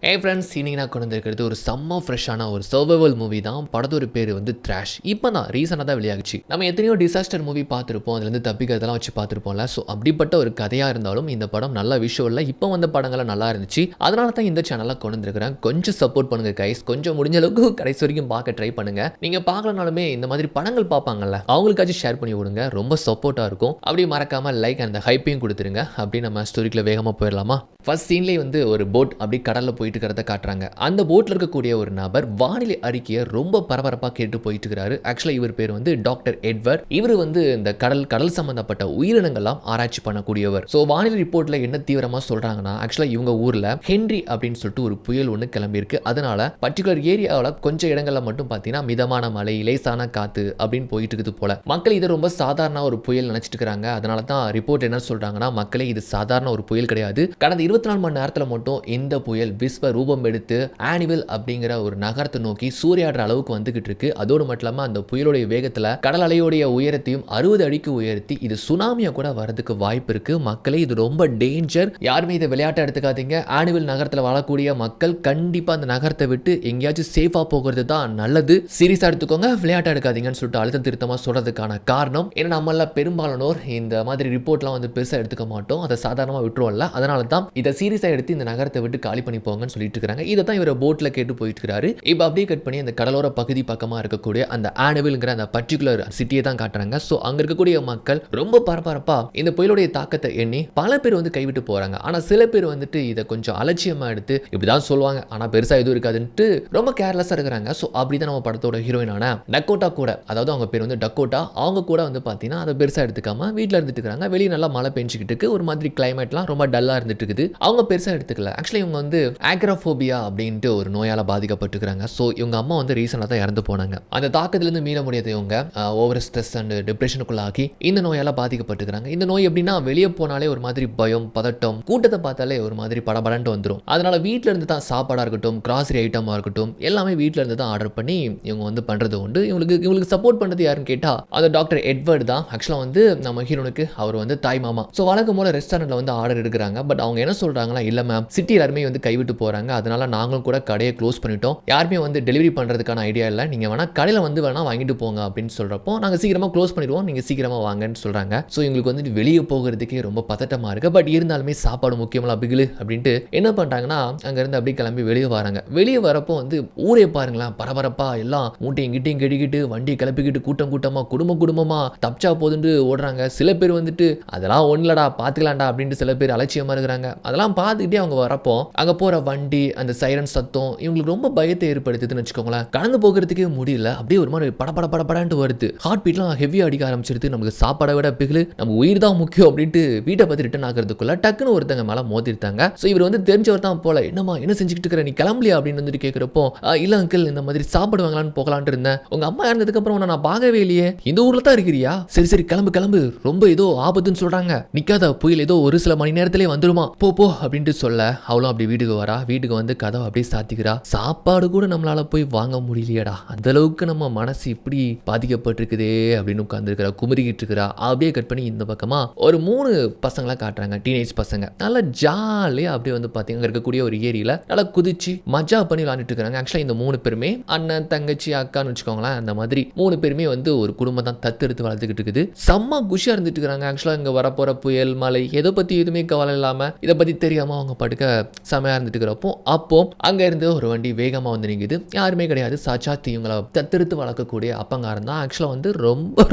Friends, இன்னைக்கு நான் கொண்டு வந்திருக்கிறது ஒரு செம்ம ஃப்ரெஷ்ஷான ஒரு சர்வைவல் மூவி தான். படத்தோட பேர் வந்து த்ராஷ். இப்போ தான் ரீசெண்டாக தான் வெளியாகிச்சு. நம்ம எத்தனையோ டிசாஸ்டர் மூவி பார்த்துருப்போம், அதுலேருந்து தப்பிக்கிறதெல்லாம் வச்சு பார்த்துருப்போம்ல. ஸோ அப்படிப்பட்ட ஒரு கதையாக இருந்தாலும் இந்த படம் நல்ல விஷுவலில் இப்போ வந்த படங்கள்லாம் நல்லா இருந்துச்சு. அதனால தான் இந்த சேனலில் கொண்டு வந்திருக்கிறேன். கொஞ்சம் சப்போர்ட் பண்ணுங்க கைஸ், கொஞ்சம் முடிஞ்ச அளவுக்கு கடைசி வரைக்கும் பார்க்க ட்ரை பண்ணுங்க. நீங்கள் பார்க்கலனாலுமே இந்த மாதிரி படங்கள் பார்ப்பாங்கல்ல, அவங்களுக்காச்சும் ஷேர் பண்ணி விடுங்க, ரொம்ப சப்போர்ட்டாக இருக்கும். அப்படி மறக்காம லைக் அந்த ஹைப்பையும் கொடுத்துருங்க. அப்படி நம்ம ஸ்டோரிக்குள்ள வேகமாக போயிடலாமா? ஃபர்ஸ்ட் சீன்லேயே வந்து ஒரு போட் அப்படி கடலில் போயிட்டு இருக்கிறத காட்டுறாங்க. அந்த போட்டில் இருக்கக்கூடிய ஒரு நபர் வானிலை அறிக்கையை ரொம்ப பரபரப்பாக கேட்டு போயிட்டு இருக்கிறாரு. ஆக்சுவலாக இவர் பேர் வந்து டாக்டர் எட்வர்ட். இவர் வந்து இந்த கடல் சம்பந்தப்பட்ட உயிரினங்கள்லாம் ஆராய்ச்சி பண்ணக்கூடியவர். ஸோ வானிலை ரிப்போர்ட்டில் என்ன தீவிரமாக சொல்கிறாங்கன்னா, ஆக்சுவலாக இவங்க ஊரில் ஹென்றி அப்படின்னு சொல்லிட்டு ஒரு புயல் ஒன்று கிளம்பியிருக்கு. அதனால பர்டிகுலர் ஏரியாவில் கொஞ்சம் இடங்களில் மட்டும் பார்த்தீங்கன்னா மிதமான மழை, லேசான காற்று அப்படின்னு போயிட்டு இருக்குது போல. மக்கள் இதை ரொம்ப சாதாரண ஒரு புயல் நினைச்சிட்டு இருக்கிறாங்க. அதனால தான் ரிப்போர்ட் என்ன சொல்றாங்கன்னா, மக்களே இது சாதாரண ஒரு புயல் கிடையாது. கடந்த 24 மணி நேரத்தில் மட்டும் இந்த புயல் விஸ்வ ரூபம் எடுத்து ஆனிவல் அப்படிங்கிற ஒரு நகரத்தை நோக்கி சூறையாடுற அளவுக்கு வந்துகிட்டு இருக்கு. அதோடு மட்டும் இல்லாமல் அந்த புயலுடைய வேகத்தில் கடல் அலையோடைய உயரத்தையும் 60 அடிக்கு உயர்த்தி இது சுனாமியா கூட வரதுக்கு வாய்ப்பு இருக்கு. மக்களே இது ரொம்ப டேஞ்சர், யாருமே இதை விளையாட்டை எடுத்துக்காதீங்க. ஆனிவல் நகரத்தில் வாழக்கூடிய மக்கள் கண்டிப்பா அந்த நகரத்தை விட்டு எங்கேயாச்சும் சேஃபா போகிறது தான் நல்லது. சீரியஸா எடுத்துக்கோங்க, விளையாட்டை எடுக்காதீங்கன்னு சொல்லிட்டு அழுத்தம் திருத்தமா சொல்றதுக்கான காரணம் ஏன்னா நம்மள பெரும்பாலானோர் இந்த மாதிரி ரிப்போர்ட்லாம் வந்து பெருசாக எடுத்துக்க மாட்டோம், அதை சாதாரணமாக விட்டுருவோம்ல. அதனால தான் இதை சீரியஸாக எடுத்து இந்த நகரத்தை விட்டு காலி பண்ணி போங்கன்னு சொல்லிட்டு இருக்காங்க. இதை தான் இவரை போட்டில் கேட்டு போயிட்டு இருக்காரு. இப்போ அப்படியே கட் பண்ணி அந்த கடலோர பகுதி பக்கமாக இருக்கக்கூடிய அந்த ஆனிவல்ங்கிற அந்த பர்டிகுலர் சிட்டியை தான் காட்டுறாங்க. ஸோ அங்கே இருக்கக்கூடிய மக்கள் ரொம்ப பரபரப்பா இந்த புயலுடைய தாக்கத்தை எண்ணி பல பேர் வந்து கைவிட்டு போறாங்க. ஆனால் சில பேர் வந்துட்டு இதை கொஞ்சம் அலட்சியமாக எடுத்து இப்படிதான் சொல்லுவாங்க, ஆனால் பெருசாக எதுவும் இருக்காதுன்ட்டு ரொம்ப கேர்லெஸ்ஸாக இருக்கிறாங்க. ஸோ அப்படிதான் நம்ம படத்தோட ஹீரோயினான டக்கோட்டா கூட, அதாவது அவங்க பேர் வந்து டக்கோட்டா, அவங்க கூட வந்து பார்த்தீங்கன்னா அதை பெருசாக எடுத்துக்காம வீட்டில் இருந்துட்டு இருக்காங்க. வெளியே நல்லா மழை பெஞ்சிக்கிட்டு இருக்கு, ஒரு மாதிரி கிளைமேட்லாம் ரொம்ப டல்லாக இருந்துட்டு இருக்குது. அவங்க பெருசாக எடுத்துக்கல. ஆக்சுவலி இவங்க வந்து ஆக்ரோஃபோபியா அப்படின்ட்டு ஒரு நோயால் பாதிக்கப்பட்டிருக்கிறாங்க. ஸோ இவங்க அம்மா வந்து ரீசெண்டாக தான் இறந்து போனாங்க. அந்த தாக்கத்திலிருந்து மீள முடியாத இவங்க ஓவர் ஸ்ட்ரெஸ் அண்ட் டிப்ரெஷனுக்குள்ளாகி இந்த நோயால் பாதிக்கப்பட்டிருக்கிறாங்க. இந்த நோய் எப்படின்னா, வெளியே போனாலே ஒரு மாதிரி பயம், பதட்டம், கூட்டத்தை பார்த்தாலே ஒரு மாதிரி படபடன்ட்டு வந்துடும். அதனால வீட்டில் இருந்து தான் சாப்பாடாக இருக்கட்டும், கிராசரி ஐட்டமாக இருக்கட்டும், எல்லாமே வீட்டில் இருந்து தான் ஆர்டர் பண்ணி இவங்க வந்து பண்ணுறது உண்டு. இவங்களுக்கு சப்போர்ட் பண்ணுறது யாருன்னு கேட்டால் அந்த டாக்டர் எட்வர்ட் தான். ஆக்சுவலாக வந்து நம்ம ஹீரோனுக்கு அவர் வந்து தாய் மாமா. ஸோ வழக்கம் போல ரெஸ்டாரண்ட்டில் வந்து ஆர்டர் எடுக்கிறாங்க. பட் அவங்க என்ன சொல்கிறாங்களா, இல்லை மேம் சிட்டி எல்லாருமே வந்து கைவிட்டு போகிறாங்க, அதனால நாங்களும் கூட கடையை க்ளோஸ் பண்ணிட்டோம், யாருமே வந்து டெலிவரி பண்ணுறதுக்கான ஐடியா இல்லை, நீங்கள் வேணால் கடையில் வந்து வேணால் வாங்கிட்டு போங்க அப்படின்னு சொல்கிறப்போ நாங்கள் சீக்கிரமாக க்ளோஸ் பண்ணிடுவோம், நீங்கள் சீக்கிரமாக வாங்கன்னு சொல்கிறாங்க. ஸோ எங்களுக்கு வந்து வெளியே போகிறதுக்கே ரொம்ப பதட்டமாக இருக்குது. பட் இருந்தாலுமே சாப்பாடு முக்கியமாக பிகிலு அப்படின்ட்டு என்ன பண்ணுறாங்கன்னா, அங்கேருந்து அப்படியே கிளம்பி வெளியே வராங்க. வெளியே வரப்போ வந்து ஊரே பாருங்களேன், பரபரப்பாக எல்லாம் மூட்டையும் கிட்டையும் கெடிக்கிட்டு வண்டியை கிளப்பிக்கிட்டு குடும்பமாக குடும்பமாக தப்சா போதுன்னு ஓடுறாங்க. சில பேர் வந்துட்டு அதெல்லாம் ஒன்றுலடா பார்த்துக்கலாம்டா அப்படின்ட்டு சில பேர் அலட்சியமாக இருக்கிறாங்க. அதெல்லாம் பார்த்துக்கிட்டே அவங்க வரப்போ அங்கே போகிற வண்டி அந்த சைரன் சத்தம் இவங்களுக்கு ரொம்ப பயத்தை ஏற்படுத்துதுன்னு வச்சுக்கோங்களேன். கடந்து போகிறதுக்கே முடியல, அப்படியே ஒரு மாதிரி படப்படன்ட்டு வருது. ஹார்ட் பீட்லாம் ஹெவியாக அடிக்க ஆரம்பிச்சிருது. நமக்கு சாப்பாடை விட பிகிலு, நம்ம உயிர் தான் முக்கியம் அப்படின்ட்டு வீட்டை பற்றி ரிட்டன் ஆகிறதுக்குள்ள டக்குன்னு ஒருத்தங்க மேலே மோதிருத்தாங்க. ஸோ இவர் வந்து தெரிஞ்சவர் தான் போல. என்னம்மா என்ன செஞ்சுக்கிட்டு இருக்கிற, நீ கிளம்பலையா அப்படின்னு வந்துட்டு கேட்குறப்போ, இல்லை அங்கிள் இந்த மாதிரி சாப்பாடு வாங்கலான்னு போகலான்ட்டு இருந்தேன், உங்க அம்மா இறந்ததுக்கு அப்புறம் நான் பார்க்கவே இல்லையே, இந்த ஊர்ல தான் இருக்கிறியா, சரி கிளம்பு, ரொம்ப ஏதோ ஆபத்துன்னு சொல்றாங்க, நிக்காத, புயல் ஏதோ ஒரு சில மணி நேரத்திலே வந்துருமா, போ அப்படின்ட்டு சொல்ல அவளும் அப்படி வீட்டுக்கு வரா. வீட்டுக்கு வந்து கதவை அப்படியே சாத்திக்கிறா. சாப்பாடு கூட நம்மளால போய் வாங்க முடியலையடா, அந்த அளவுக்கு நம்ம மனசு இப்படி பாதிக்கப்பட்டிருக்குதே அப்படின்னு உட்கார்ந்துருக்கிறா, குமரிக்கிட்டு இருக்கிறா. அப்படியே கட் பண்ணி இந்த பக்கமா ஒரு 3 பசங்களா காட்டுறாங்க, டீனேஜ் பசங்க. நல்லா ஜாலியா அப்படியே வந்து பாத்தீங்கன்னா இருக்கக்கூடிய ஒரு ஏரியில நல்லா குதிச்சு மஜா பண்ணி விளையாண்டுட்டு இருக்காங்க. ஆக்சுவலா இந்த 3 பேருமே அண்ணன் தங்கச்சி அக்கான்னு வச்சுக்கோங்களேன், அந்த மாதிரி 3 பேருமே வந்து ஒரு குடும்பம் தான் தத்தெடுத்து வளர்த்துக்கிட்டு இருக்குது. செம்ம குஷியா இருந்துட்டு இருக்காங்க. ஆக்சுவலா இங்க வரப்போற புயல் மழை எதை பத்தி எதுவுமே கவலை இல்லாம, இதை பத்தி தெரியாம அவங்க படுக்க செமையா இருந்துட்டு இருக்கிறப்போ அப்போ அங்க இருந்து ஒரு வண்டி வேகமா வந்து நிக்குது. யாருமே கிடையாது, சாட்சாத் இவங்களை தத்தெடுத்து வளர்க்கக்கூடிய அப்பங்காரன் தான். ஆக்சுவலா வந்து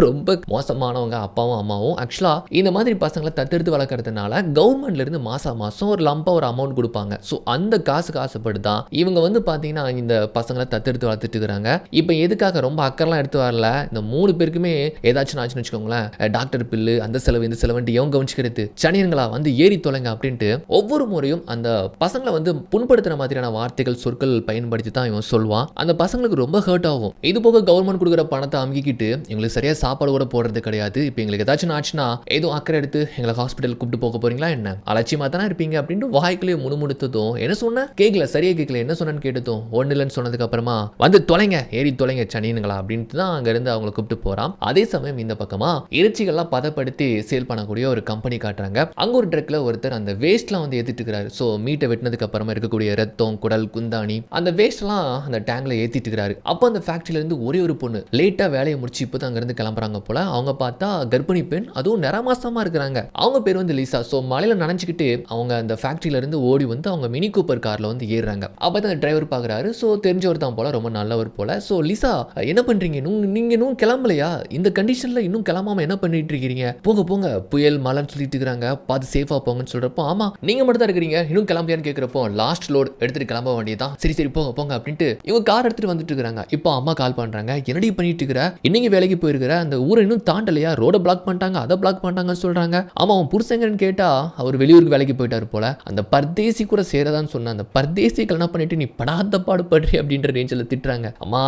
ரொம்ப மோசமானவங்க அப்பாவும் அம்மாவும். ஆக்சுவலா இந்த மாதிரி பசங்களை தத்தெடுத்து வளர்க்கறதுனால கவர்மெண்ட்ல இருந்து மாசம் ஒரு லம்பா ஒரு அமௌண்ட் கொடுப்பாங்க. ஸோ அந்த காசுக்கு ஆசைப்படுதான் இவங்க வந்து பாத்தீங்கன்னா இந்த பசங்களை தத்தெடுத்து வளர்த்துட்டு இருக்காங்க. இப்போ எதுக்காக ரொம்ப அக்கறைலாம் எடுத்து வரல, இந்த 3 பேருக்குமே ஏதாச்சும் ஆச்சுன்னு வச்சுக்கோங்களேன், டாக்டர் பில்லு அந்த செலவு இந்த செலவுன்ட்டு இவங்க கவனிச்சுக்கிறது, சனியன்களா வந்து ஏறி தொலைங்க அப்படின்ட்டு ஒவ்வொரு முறையும் அந்த பசங்களை வந்து புண்படுத்துற மாதிரியான வார்த்தைகள் சொற்கள் பயன்படுத்தி தான் இவன் சொல்வான். அந்த பசங்களுக்கு ரொம்ப ஹர்ட் ஆகும். இது போக கவர்மெண்ட் கொடுக்குற பணத்தை அமுக்கிக்கிட்டு எங்களுக்கு சரியா சாப்பாடு கூட போடுறது கிடையாது. இப்போ எங்களுக்கு ஏதாச்சும் ஆச்சுன்னா எதுவும் அக்கறை எடுத்து எங்களை ஹாஸ்பிட்டல் கூப்பிட்டு போக போறீங்களா என்ன, அலட்சியமா தானே இருப்பீங்க அப்படின்ட்டு வாய்க்குள்ளேயே முணுமுணுத்ததும் என்ன சொன்ன கேட்கல, சரியா கேட்கல, என்ன சொன்னு கேட்டதும் ஒன்னு இல்லைன்னு சொன்னதுக்கு அப்புறமா வந்து தொலைங்க, ஏறி தொலைங்க சனியனுங்களா அப்படின்ட்டு தான் அங்க இருந்து அவங்களை கூப்பிட்டு போறான். அதே சமயம் இந்த பக்கமா இறைச்சிகள்லாம் பதப்படுத்தி சேல் பண்ணக்கூடிய ஒரு கம்பெனி காட்டுறாங்க. அங்க ஒரு ட்ரக்ல ஒருத்தர் அந்த வேஸ்ட்லாம் வந்து ஏத்திட்டு இருக்காரு. ஸோ மீட்டை வெட்டினதுக்கு அப்புறமா இருக்கக்கூடிய ரத்தம், குடல், குந்தாணி அந்த வேஸ்ட் எல்லாம் அந்த டேங்க்ல ஏத்திட்டு இருக்காரு. அப்போ அந்த ஃபேக்டரியில இருந்து ஒரே ஒரு பொண்ணு லேட்டா வேலையை முடிச்சு இப்பதான் அங்க இருந்து கிளம்புறாங்க போல. அவங்க பார்த்தா கர்ப்பிணி பெண், அதுவும் நிறமாசமா இருக்கிறாங்க. அவங்க பேர் வந்து லிசா. ஸோ மலையில நனைஞ்சுக்கிட்டு அவங்க அந்த ஃபேக்டரியில இருந்து ஓடி வந்து அவங்க மினி கூப்பர் கார்ல வந்து ஏறுறாங்க. அப்பதான் அந்த டிரைவர் பாக்குறாரு. ஸோ தெரிஞ்சவர் தான் போல, ரொம்ப நல்லவர் போல. ஸோ லிசா என்ன பண்றீங்க, நீங்க இன்னும் கிளம்பலையா, இந்த கண்டிஷன்ல இன்னும் கிளம்பாம என்ன பண்ணிட்டு இருக்கீங்க, போங்க போங்க புயல் மழைன்னு சொல்லிட்டு இருக்காங்க, பார்த்து சேஃபா போங்கன்னு சொல்றப்போ, ஆமா நீங்க மட்டும் தான் இருக்கிறீங்க இன்னும் கிளம்பலையான்னு கேட்கிறப்போ, லாஸ்ட் லோட் எடுத்துட்டு கிளம்ப வேண்டியதான், சரி சரி போங்க போங்க அப்படின்ட்டு இவங்க கார் எடுத்துட்டு வந்துட்டு இருக்காங்க. இப்போ அம்மா கால் பண்றாங்க, என்னடி பண்ணிட்டு இருக்கிற, இன்னைக்கு வேலைக்கு போயிருக்கிற, அந்த ஊரை இன்னும் தாண்டலையா, ரோட பிளாக் பண்ணிட்டாங்க, அதை பிளாக் பண்ணிட்டாங்கன்னு சொல்றாங்க. ஆமா அவன் புருஷங்கன்னு கேட்டா அவர் வெளியூருக்கு வேலைக்கு போயிட்டாரு போல, அந்த பர்தேசி கூட சேரதான்னு சொன்ன அந்த பர்தேசி கல்யாணம் பண்ணிட்டு நீ படாத பாடுபடுறி அப்படின்ற ரேஞ்சில் திட்டுறாங்க. அம்மா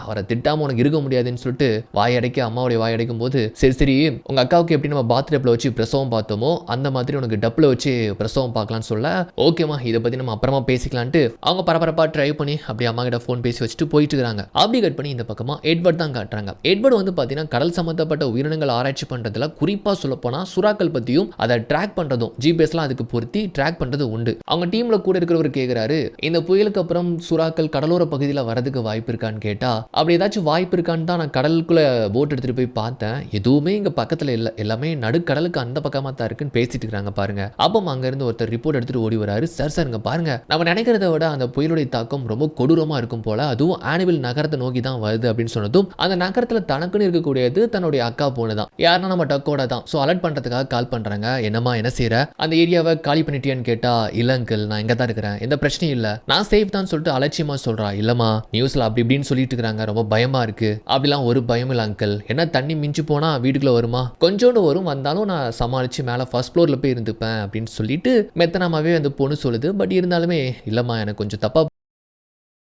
அவரை திட்டாம உனக்கு இருக்க முடியாதுன்னு சொல்லிட்டு வாயடைக்க, அம்மாவுடைய வாயடைக்கும் போது, சரி சரி உங்க அக்காவுக்கு எப்படி நம்ம பாத்ரூம்ல வச்சு பிரசவம் பார்த்தோமோ அந்த மாதிரி உனக்கு டப்புல வச்சு பிரசவம் பார்க்கலாம்னு சொல்ல, ஓகேமா இதை பத்தி நம்ம அப்புறமா பேசிக்கலான்ட்டு அவங்க பரபரப்பா ட்ரை பண்ணி அப்படி அம்மா கிட்ட ஃபோன் பேசி வச்சுட்டு போயிட்டு இருக்காங்க. அப்படி கட் பண்ணி இந்த பக்கமா எட்வர்ட் தான் காட்டுறாங்க. எட்வர்ட் வந்து பாத்தீங்கன்னா கடல் சம்பந்தப்பட்ட உயிரினங்கள் ஆராய்ச்சி பண்றதுல குறிப்பா சொல்ல போனா சுறாக்கள் பத்தியும் அதை ட்ராக் பண்றதும் ஜிபிஎஸ்லாம் அதுக்கு பொருத்தி ட்ராக் பண்றது உண்டு. அவங்க டீம்ல கூட இருக்கிறவர் கேட்கிறாரு, இந்த புயலுக்கு அப்புறம் சுறாக்கள் கடலோர பகுதியில் வரதுக்கு வாய்ப்பு இருக்கான்னு கேட்டா, அப்படி ஏதாச்சும் வாய்ப்பு இருக்கான்னு தான் நான் கடலுக்குள்ள போட் எடுத்துட்டு போய் பார்த்தேன், எதுவுமே இங்க பக்கத்துல இல்ல, எல்லாமே நடுக்கடலுக்கு அந்த பக்கமா தான் இருக்குன்னு பேசிட்டு இருக்காங்க பாருங்க. அப்போ அங்க இருந்து ஒருத்தர் ரிப்போர்ட் எடுத்துட்டு ஓடி வராரு, சார் சார் இங்க பாருங்க, நம்ம நினைக்கிறத விட அந்த புயலுடைய தாக்கம் ரொம்ப கொடூரமா இருக்கும் போல, அதுவும் ஆனிவில் நகரத்தை நோக்கி தான் வருது அப்படின்னு சொன்னதும், அந்த நகரத்துல தனக்குன்னு இருக்கக்கூடியது தன்னுடைய அக்கா பொண்ணு தான், யாருன்னா நம்ம டக்கோட தான். ஸோ அலர்ட் பண்றதுக்காக கால் பண்றாங்க. என்னமா என்ன செய்யற, அந்த ஏரியாவை காலி பண்ணிட்டியான்னு கேட்டா, இல்ல அங்கிள் நான் இங்க தான் இருக்கிறேன், எந்த பிரச்சனையும் இல்ல, நான் சேஃப் தான் சொல்லிட்டு அலட்சியமா சொல்றா. இல்லமா நியூஸ்ல அப்படி இப்படின்னு சொல்லிட்டு இருக்காங்க, ரொம்ப பயமா இருக்கு. அப்படிலாம் ஒரு பயம் இல்ல அங்கிள், என்ன தண்ணி மிஞ்சி போனா வீட்டுக்குள்ள வருமா, கொஞ்சோண்டு வரும், வந்தாலும் நான் சமாளிச்சு மேல ஃபர்ஸ்ட் ஃப்ளோர்ல போய் இருந்துப்பேன் அப்படின்னு சொல்லிட்டு மெத்தனமாவே அந்த பொண்ணு சொல்லுது. பட் இருந்தாலுமே இல்லம்மா எனக்கு கொஞ்சம் தப்பா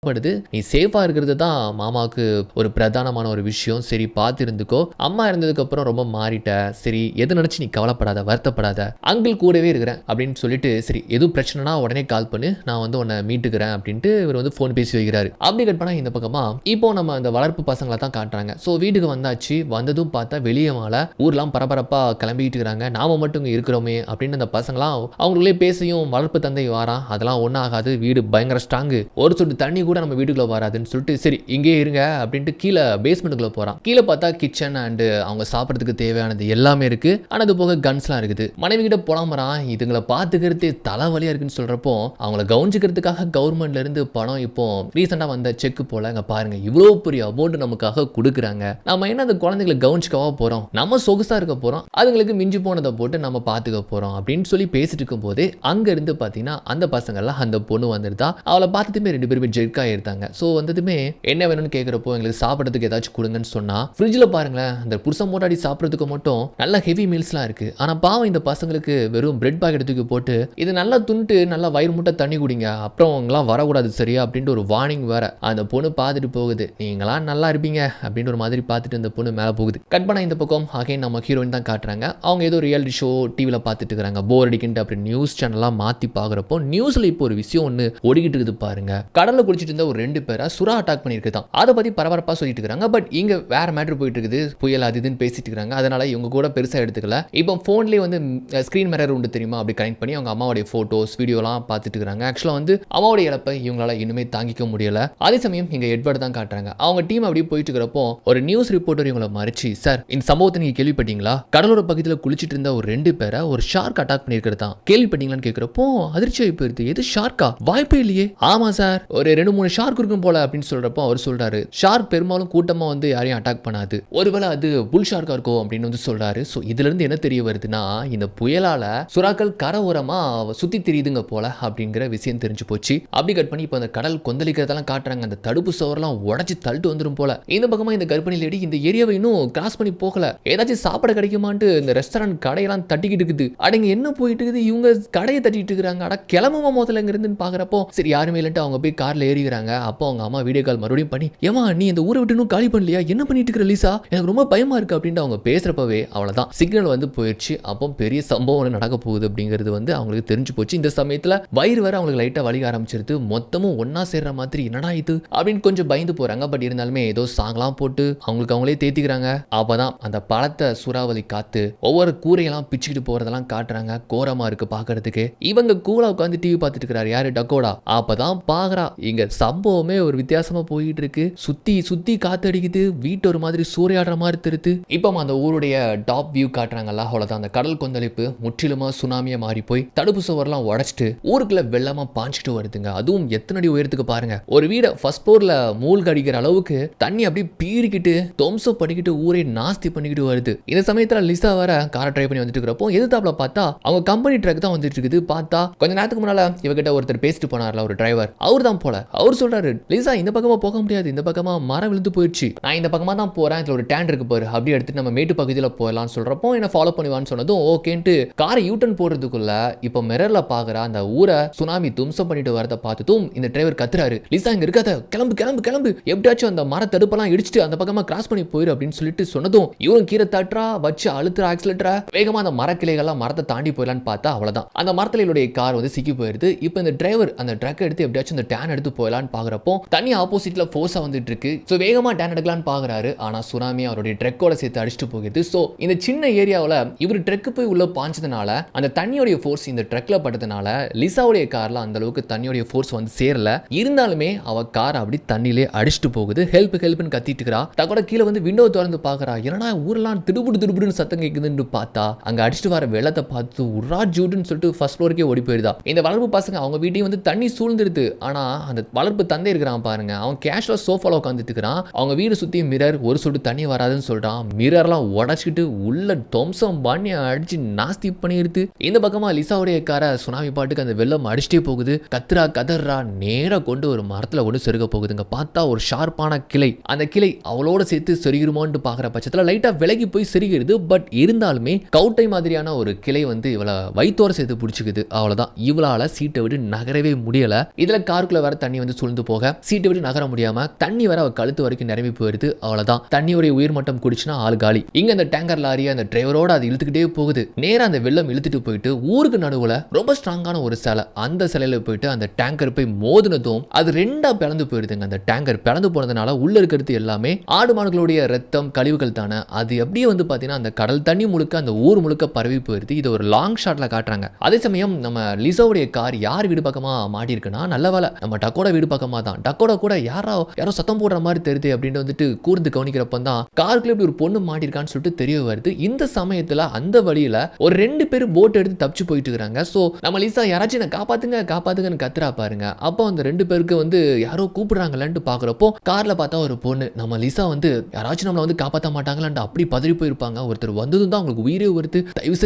படுது, நீ சேஃபா இருக்கிறது தான் மாமாவுக்கு ஒரு பிரதானமான ஒரு விஷயம், சரி பார்த்து இருந்துக்கோ, அம்மா இருந்ததுக்கு அப்புறம் ரொம்ப மாறிட்ட, சரி எது நினைச்சு நீ கவலைப்படாத, வருத்தப்படாத, அங்கிள் கூடவே இருக்கிறேன் அப்படின்னு சொல்லிட்டு, சரி எதுவும் பிரச்சனைனா உடனே கால் பண்ணு, நான் வந்து உன்னை மீட்டுக்கிறேன் அப்படின்ட்டு இவர் வந்து ஃபோன் பேசி வைக்கிறாரு. அப்படி கட் பண்ணா இந்த பக்கமா இப்போ நம்ம அந்த வளர்ப்பு பசங்களை தான் காட்டுறாங்க. ஸோ வீட்டுக்கு வந்தாச்சு, வந்ததும் பார்த்தா வெளியே மாலை ஊர்லாம் பரபரப்பா கிளம்பிட்டு இருக்கிறாங்க, நாம மட்டும் இங்கே இருக்கிறோமே அப்படின்னு அந்த பசங்களாம் அவங்களே பேசியும், வளர்ப்பு தந்தை வாரான், அதெல்லாம் ஒன்றும் ஆகாது, வீடு பயங்கர ஸ்ட்ராங்கு, ஒரு சொட்டு தண்ணி கூட நம்ம வீட்டுக்குள்ள வராதுன்னு சொல்லிட்டு, சரி இங்கே இருங்க அப்படின்ட்டு கீழே பேஸ்மெண்ட்டுக்குள்ள போறான். கீழே பார்த்தா கிச்சன் அண்ட் அவங்க சாப்பிட்றதுக்கு தேவையானது எல்லாமே இருக்கு. ஆனால் அது போக கன்ஸ்லாம் இருக்குது. மனைவி கிட்ட புலம்புறான், இதுங்களை பார்த்துக்கிறதே தலைவலியா இருக்குன்னு சொல்றப்போ, அவங்கள கவனிச்சுக்கிறதுக்காக கவர்மெண்ட்ல இருந்து பணம் இப்போ ரீசெண்டா வந்த செக் போல, அங்க பாருங்க இவ்வளவு பெரிய அமௌண்ட் நமக்காக கொடுக்குறாங்க, நம்ம என்ன அந்த குழந்தைகளை கவனிச்சுக்கவா போறோம், நம்ம சொகுசா இருக்க போறோம், அதுங்களுக்கு மிஞ்சி போனதை போட்டு நம்ம பார்த்துக்க போறோம் அப்படின்னு சொல்லி பேசிட்டு இருக்கும் போதே அங்க இருந்து பாத்தீங்கன்னா அந்த பசங்கள்லாம் அந்த பொண்ணு வந்துருந்தா, அவளை பார்த்ததுமே ரெண்டு பேருமே ஜெர்க் ஆயிருந்தாங்க. ஸோ வந்ததுமே என்ன வேணும்னு கேட்குறப்போ, எங்களுக்கு சாப்பிட்றதுக்கு ஏதாச்சும் கொடுங்கன்னு சொன்னா, ஃப்ரிட்ஜில் பாருங்களேன் அந்த புருஷன் மோட்டாடி சாப்பிட்றதுக்கு மட்டும் நல்ல ஹெவி மீல்ஸ்லாம் இருக்கு. ஆனால் பாவம் இந்த பசங்களுக்கு வெறும் பிரெட் பாக்கெட் தூக்கி போட்டு இது நல்லா துண்டு நல்லா வயிறு முட்டை தண்ணி குடிங்க, அப்புறம் அவங்களாம் வரக்கூடாது சரியா அப்படின்ட்டு ஒரு வார்னிங் வேற. அந்த பொண்ணு பார்த்துட்டு போகுது, நீங்களாம் நல்லா இருப்பீங்க அப்படின்னு ஒரு மாதிரி பார்த்துட்டு இந்த பொண்ணு மேலே போகுது. கட் பண்ண இந்த பக்கம் அகைன் நம்ம ஹீரோயின் தான் காட்டுறாங்க. அவங்க ஏதோ ரியாலிட்டி ஷோ டிவியில் பார்த்துட்டு இருக்காங்க, போர் அடிக்கிட்டு அப்படி நியூஸ் சேனல்லாம் மாற்றி பார்க்குறப்போ நியூஸில் இப்போ ஒரு விஷயம் ஒன்று ஓடிக்கிட்டு இருக்குது பாருங்க. கடலில் குடிச்சிட்டு இருந்த ஒரு 2 பேரை சுறா அட்டாக் பண்ணியிருக்குதான், அதை பற்றி பரபரப்பாக சொல்லிட்டு இருக்காங்க. பட் இங்கே வேற மேட்ரு போயிட்டு இருக்குது, புயல் அது இதுன்னு பேசிட்டு இருக்காங்க. அதனால இவங்க கூட பெருசாக எடுத்துக்கல. இப்போ ஃபோன்லேயே வந்து ஸ்க்ரீன் மிரர் உண்டு தெரியுமா, அப்படி கனெக்ட் பண்ணி அவங்க அம்மாவுடைய ஃபோட்டோஸ் வீடியோலாம் பார்த்துட்டு இருக்காங்க. ஆக்சுவலாக வந்து அம்மாவுடைய இழப்பை இவங்களால இன்னுமே தாங்கிக்க முடியல. அதே சமயம் இங்கே எட்வர்ட் தான் காட்டுறாங்க. அவங்க டீம் அப்படியே போயிட்டு இருக்கிறப்போ ஒரு நியூஸ் ரிப்போர்ட்டர் இவங்களை மறைச்சு, சார் இந்த சம்பவத்தை நீங்கள் கேள்விப்பட்டீங்களா, கடலோர பகுதியில் குளிச்சுட்டு இருந்த ஒரு 2 பேரை ஒரு ஷார்க் அட்டாக் பண்ணியிருக்கிறது தான், கேள்விப்பட்டீங்களான்னு கேட்குறப்போ அதிர்ச்சி ஆகி போயிருது. எது ஷார்க்கா, வாய்ப்பே இல்லையே. ஆமா சார் ஒரு 2-3 ஷார்க் இருக்கும் போல அப்படின்னு சொல்றப்போ அவர் சொல்றாரு, ஷார்க் பெரும்பாலும் கூட்டமா வந்து யாரையும் அட்டாக் பண்ணாது, ஒருவேளை அது புல் ஷார்க்கா இருக்கும் அப்படின்னு வந்து சொல்றாரு. ஸோ இதுல இருந்து என்ன தெரிய வருதுன்னா, இந்த புயலால சுறாக்கள் கரை ஓரமா சுத்தி தெரியுதுங்க போல அப்படிங்கிற விஷயம் தெரிஞ்சு போச்சு. அப்படி கட் பண்ணி இப்போ அந்த கடல் கொந்தளிக்கிறதெல்லாம் காட்டுறாங்க. அந்த தடுப்பு சோரெல்லாம் உடச்சி தள்ளிட்டு வந்துடும் போல. இந்த பக்கமா இந்த கர்ப்பிணி லேடி இந்த ஏரியாவை இன்னும் கிராஸ் பண்ணி போகல, ஏதாச்சும் சாப்பிட கிடைக்குமான்ட்டு இந்த ரெஸ்டாரண்ட் கடையெல்லாம் தட்டிக்கிட்டு இருக்குது. அடங்க என்ன போயிட்டு இருக்குது, இவங்க கடையை தட்டிட்டு இருக்கிறாங்க. அட கிளம்புமா முதல்ல இங்க இருந்துன்னு பாக்குறப்போ சரி யாருமே இல்லைன்ட்டு அவங்க போய் கார்ல ஏறி முழிக்கிறாங்க. அப்போ அவங்க அம்மா வீடியோ கால் மறுபடியும் பண்ணி, ஏமா நீ இந்த ஊரை விட்டு இன்னும் காலி பண்ணலையா, என்ன பண்ணிட்டு இருக்கிற லீசா, எனக்கு ரொம்ப பயமா இருக்கு அப்படின்ட்டு அவங்க பேசுறப்பவே அவ்வளவுதான் சிக்னல் வந்து போயிடுச்சு. அப்போ பெரிய சம்பவம் ஒன்று நடக்க போகுது அப்படிங்கிறது வந்து அவங்களுக்கு தெரிஞ்சு போச்சு. இந்த சமயத்துல வயிறு வேற அவங்களுக்கு லைட்டா வலிக்க ஆரம்பிச்சிருது. மொத்தமும் ஒன்னா சேர்ற மாதிரி என்னடா இது அப்படின்னு கொஞ்சம் பயந்து போறாங்க. பட் இருந்தாலுமே ஏதோ சாங்லாம் போட்டு அவங்களுக்கு அவங்களே தேத்திக்கிறாங்க. அப்பதான் அந்த பழத்தை சூறாவளி காத்து ஒவ்வொரு கூரையெல்லாம் பிச்சுக்கிட்டு போறதெல்லாம் காட்டுறாங்க. கோரமா இருக்கு பாக்குறதுக்கு. இவங்க கூலா உட்காந்து டிவி பார்த்துட்டு இருக்கிறாரு யாரு, டக்கோடா. அப்பதான் பாக்குறா இங்க சம்பவமே ஒரு வித்தியாசமா போயிட்டு இருக்கு. சுத்தி சுத்தி காத்து அடிக்குது, வீட்டு ஒரு மாதிரி சூறையாடுற மாதிரி தெரியுது. இப்போ அந்த ஊருடைய டாப் வியூ காட்டுறாங்கல்ல, அவ்வளவுதான் அந்த கடல் கொந்தளிப்பு முற்றிலுமா சுனாமியா மாறி போய் தடுப்பு சுவர்லாம் உடைச்சிட்டு ஊருக்குள்ள வெள்ளமா பாஞ்சிட்டு வருதுங்க. அதுவும் எத்தனை அடி உயரத்துக்கு பாருங்க. ஒரு வீட ஃபர்ஸ்ட் ஃப்ளோர்ல மூழ்க அடிக்கிற அளவுக்கு தண்ணி அப்படியே பீறிக்கிட்டு தொம்சம் பண்ணிக்கிட்டு ஊரே நாஸ்தி பண்ணிக்கிட்டு வருது. இந்த சமயத்துல லிசா வர காரை டிரைவ் பண்ணி வந்துட்டு இருக்கிறப்போ எதிர்த்தாப்புல பார்த்தா அவங்க கம்பெனி ட்ரக் தான் வந்துட்டு இருக்குது. பார்த்தா கொஞ்ச நேரத்துக்கு முன்னால இவகிட்ட ஒருத்தர் பேசிட்டு போனார்ல, ஒரு டிரைவர், அவர் தான் போல. அவர் சொல்றாரு, லிசா இந்த பக்கமா போக முடியாது, இந்த பக்கமா மரம் விழுந்து போயிடுச்சு, நான் இந்த பக்கமா தான் போறேன், இதுல ஒரு டேன் இருக்கு பாரு, அப்படியே எடுத்துட்டு நம்ம மேட்டு பகுதியில் போயிடலாம்னு சொல்றப்போ என்ன ஃபாலோ பண்ணுவான்னு சொன்னதும் ஓகேன்ட்டு காரை யூட்டன் போடுறதுக்குள்ள இப்போ மிரர்ல பாக்குற அந்த ஊரை சுனாமி தும்சம் பண்ணிட்டு வரதை பார்த்துட்டும் இந்த டிரைவர் கத்துறாரு, லிசா இங்க இருக்காத, கிளம்பு கிளம்பு கிளம்பு, எப்படியாச்சும் அந்த மர தடுப்பெல்லாம் இடிச்சுட்டு அந்த பக்கமா கிராஸ் பண்ணி போயிரு அப்படின்னு சொல்லிட்டு சொன்னதும் இவரும் கீரை தட்டுறா வச்சு அழுத்துற ஆக்சிலேட்டரா வேகமா அந்த மரக்கிளைகள்லாம் மரத்தை தாண்டி போயிடலான்னு பார்த்தா அவ்வளவுதான் அந்த மரத்திலுடைய கார் வந்து சிக்கி போயிருது. இப்போ இந்த டிரைவர் அந்த ட்ரக் எடுத்து எப்படியாச்சும் அந்த டேன் எடுத்து போயிடலான்னு பாக்குறப்போ தண்ணி ஆப்போசிட்ல ஃபோர்ஸா வந்துட்டு இருக்கு. ஸோ வேகமா டேன் எடுக்கலான்னு பாக்குறாரு. ஆனா சுனாமி அவருடைய ட்ரக்கோட சேர்த்து அடிச்சுட்டு போகுது. ஸோ இந்த சின்ன ஏரியாவில் இவர் ட்ரக்கு போய் உள்ள பாஞ்சதுனால அந்த தண்ணியோடைய ஃபோர்ஸ் இந்த ட்ரக்ல பட்டதுனால லிசாவுடைய கார்ல அந்த அளவுக்கு தண்ணியோடைய ஃபோர்ஸ் வந்து சேரல. இருந்தாலுமே அவ கார் அப்படி தண்ணியிலே அடிச்சுட்டு போகுது. ஹெல்ப் ஹெல்ப்னு கத்திட்டு இருக்கா. தக்கோட கீழே வந்து விண்டோ திறந்து பாக்குறா. என்னடா ஊரெல்லாம் திடுபுடுன்னு சத்தம் கேட்குதுன்னு பார்த்தா அங்க அடிச்சுட்டு வர வெள்ளத்தை பார்த்து உரா ஜூடுன்னு சொல்லிட்டு ஃபர்ஸ்ட் ஃப்ளோருக்கே ஓடி போயிருதா. இந்த வளர்ப்பு பசங்க அவங்க வீட்டையும் வந்து தண்ணி சூழ்ந்துருது. ஆனா அந்த வளர்ப்பு தந்தை இருக்கிறான் பாருங்க, அவன் கேஷ்ல சோஃபால உட்காந்துட்டு இருக்கிறான். அவங்க வீடு சுத்தி மிரர், ஒரு சொட்டு தண்ணி வராதுன்னு சொல்றான். மிரர்லாம் உடச்சிக்கிட்டு உள்ள தொம்சம் பண்ணி அடிச்சு நாஸ்தி பண்ணிடுது. இந்த பக்கமா லிசாவுடைய காரை சுனாமி பாட்டுக்கு அந்த வெள்ளம் அடிச்சுட்டே போகுது. கத்துறா கதறா நேரா கொண்டு ஒரு மரத்துல கொண்டு செருக போகுதுங்க. பார்த்தா ஒரு ஷார்ப்பான கிளை, அந்த கிளை அவளோட சேர்த்து செருகிருமோன்னு பாக்குற பட்சத்துல லைட்டா விலகி போய் செருகிறது. பட் இருந்தாலுமே கவுட்டை மாதிரியான ஒரு கிளை வந்து இவளை வயிற்றோட சேர்த்து பிடிச்சிக்குது. அவ்வளவுதான், இவளால சீட்டை விட்டு நகரவே முடியல. இதுல காருக்குள்ள வர தண்ணி வந்து சுழ்ந்து போக சீட்டை விட்டு நகர முடியாம தண்ணி வர அவ கழுத்து வரைக்கும் நிரம்பி போயிருது. அவ்வளவுதான், தண்ணியோடைய உயிர் மட்டம் குடிச்சுனா ஆள் காலி. இங்க அந்த டேங்கர் லாரி அந்த டிரைவரோட அது இழுத்துக்கிட்டே போகுது. நேரா அந்த வெள்ளம் இழுத்துட்டு போயிட்டு ஊருக்கு நடுவுல ரொம்ப ஸ்ட்ராங்கான ஒரு சிலை, அந்த சிலையில போயிட்டு அந்த டேங்கர் போய் மோதினதும் அது ரெண்டா பிளந்து போயிடுதுங்க. அந்த டேங்கர் பிளந்து போனதுனால உள்ள இருக்கிறது எல்லாமே ஆடு மாடுகளுடைய ரத்தம் கழிவுகள் தானே. அது எப்படியே வந்து பாத்தீங்கன்னா அந்த கடல் தண்ணி முழுக்க அந்த ஊர் முழுக்க பரவி போயிருது. இது ஒரு லாங் ஷாட்ல காட்டுறாங்க. அதே சமயம் நம்ம லிசாவுடைய கார் யார் வீடு பக்கமா மாட்டி இருக்குன்னா, நல்ல வேலை நம்ம டக்கோட வீடு பக்கமா தான். டக்கோட கூட யாரோ சத்தம் போடுற மாதிரி தெரியுது அப்படின்னு வந்துட்டு கூர்ந்து கவனிக்கிறப்ப தான் காருக்குள்ள இப்படி ஒரு பொண்ணு மாட்டிருக்கான்னு சொல்லிட்டு தெரிய வருது. இந்த சமயத்துல அந்த வழியில ஒரு 2 பேர் போட் எடுத்து தப்பிச்சு போயிட்டு இருக்காங்க. சோ நம்ம லிசா யாராச்சும் காப்பாத்துங்க காப்பாத்துங்கன்னு கத்துறா பாருங்க. அப்போ அந்த 2 பேருக்கு வந்து யாரோ கூப்பிடுறாங்களான்னு பாக்குறப்போ கார்ல பார்த்தா ஒரு பொண்ணு, நம்ம லிசா வந்து யாராச்சும் நம்மள வந்து காப்பாற்ற மாட்டாங்களான்னு அப்படி பதறி போயிருப்பாங்க. ஒருத்தர் வந்ததும் தான் அவங்களுக்கு உயிரே வருது. தயவு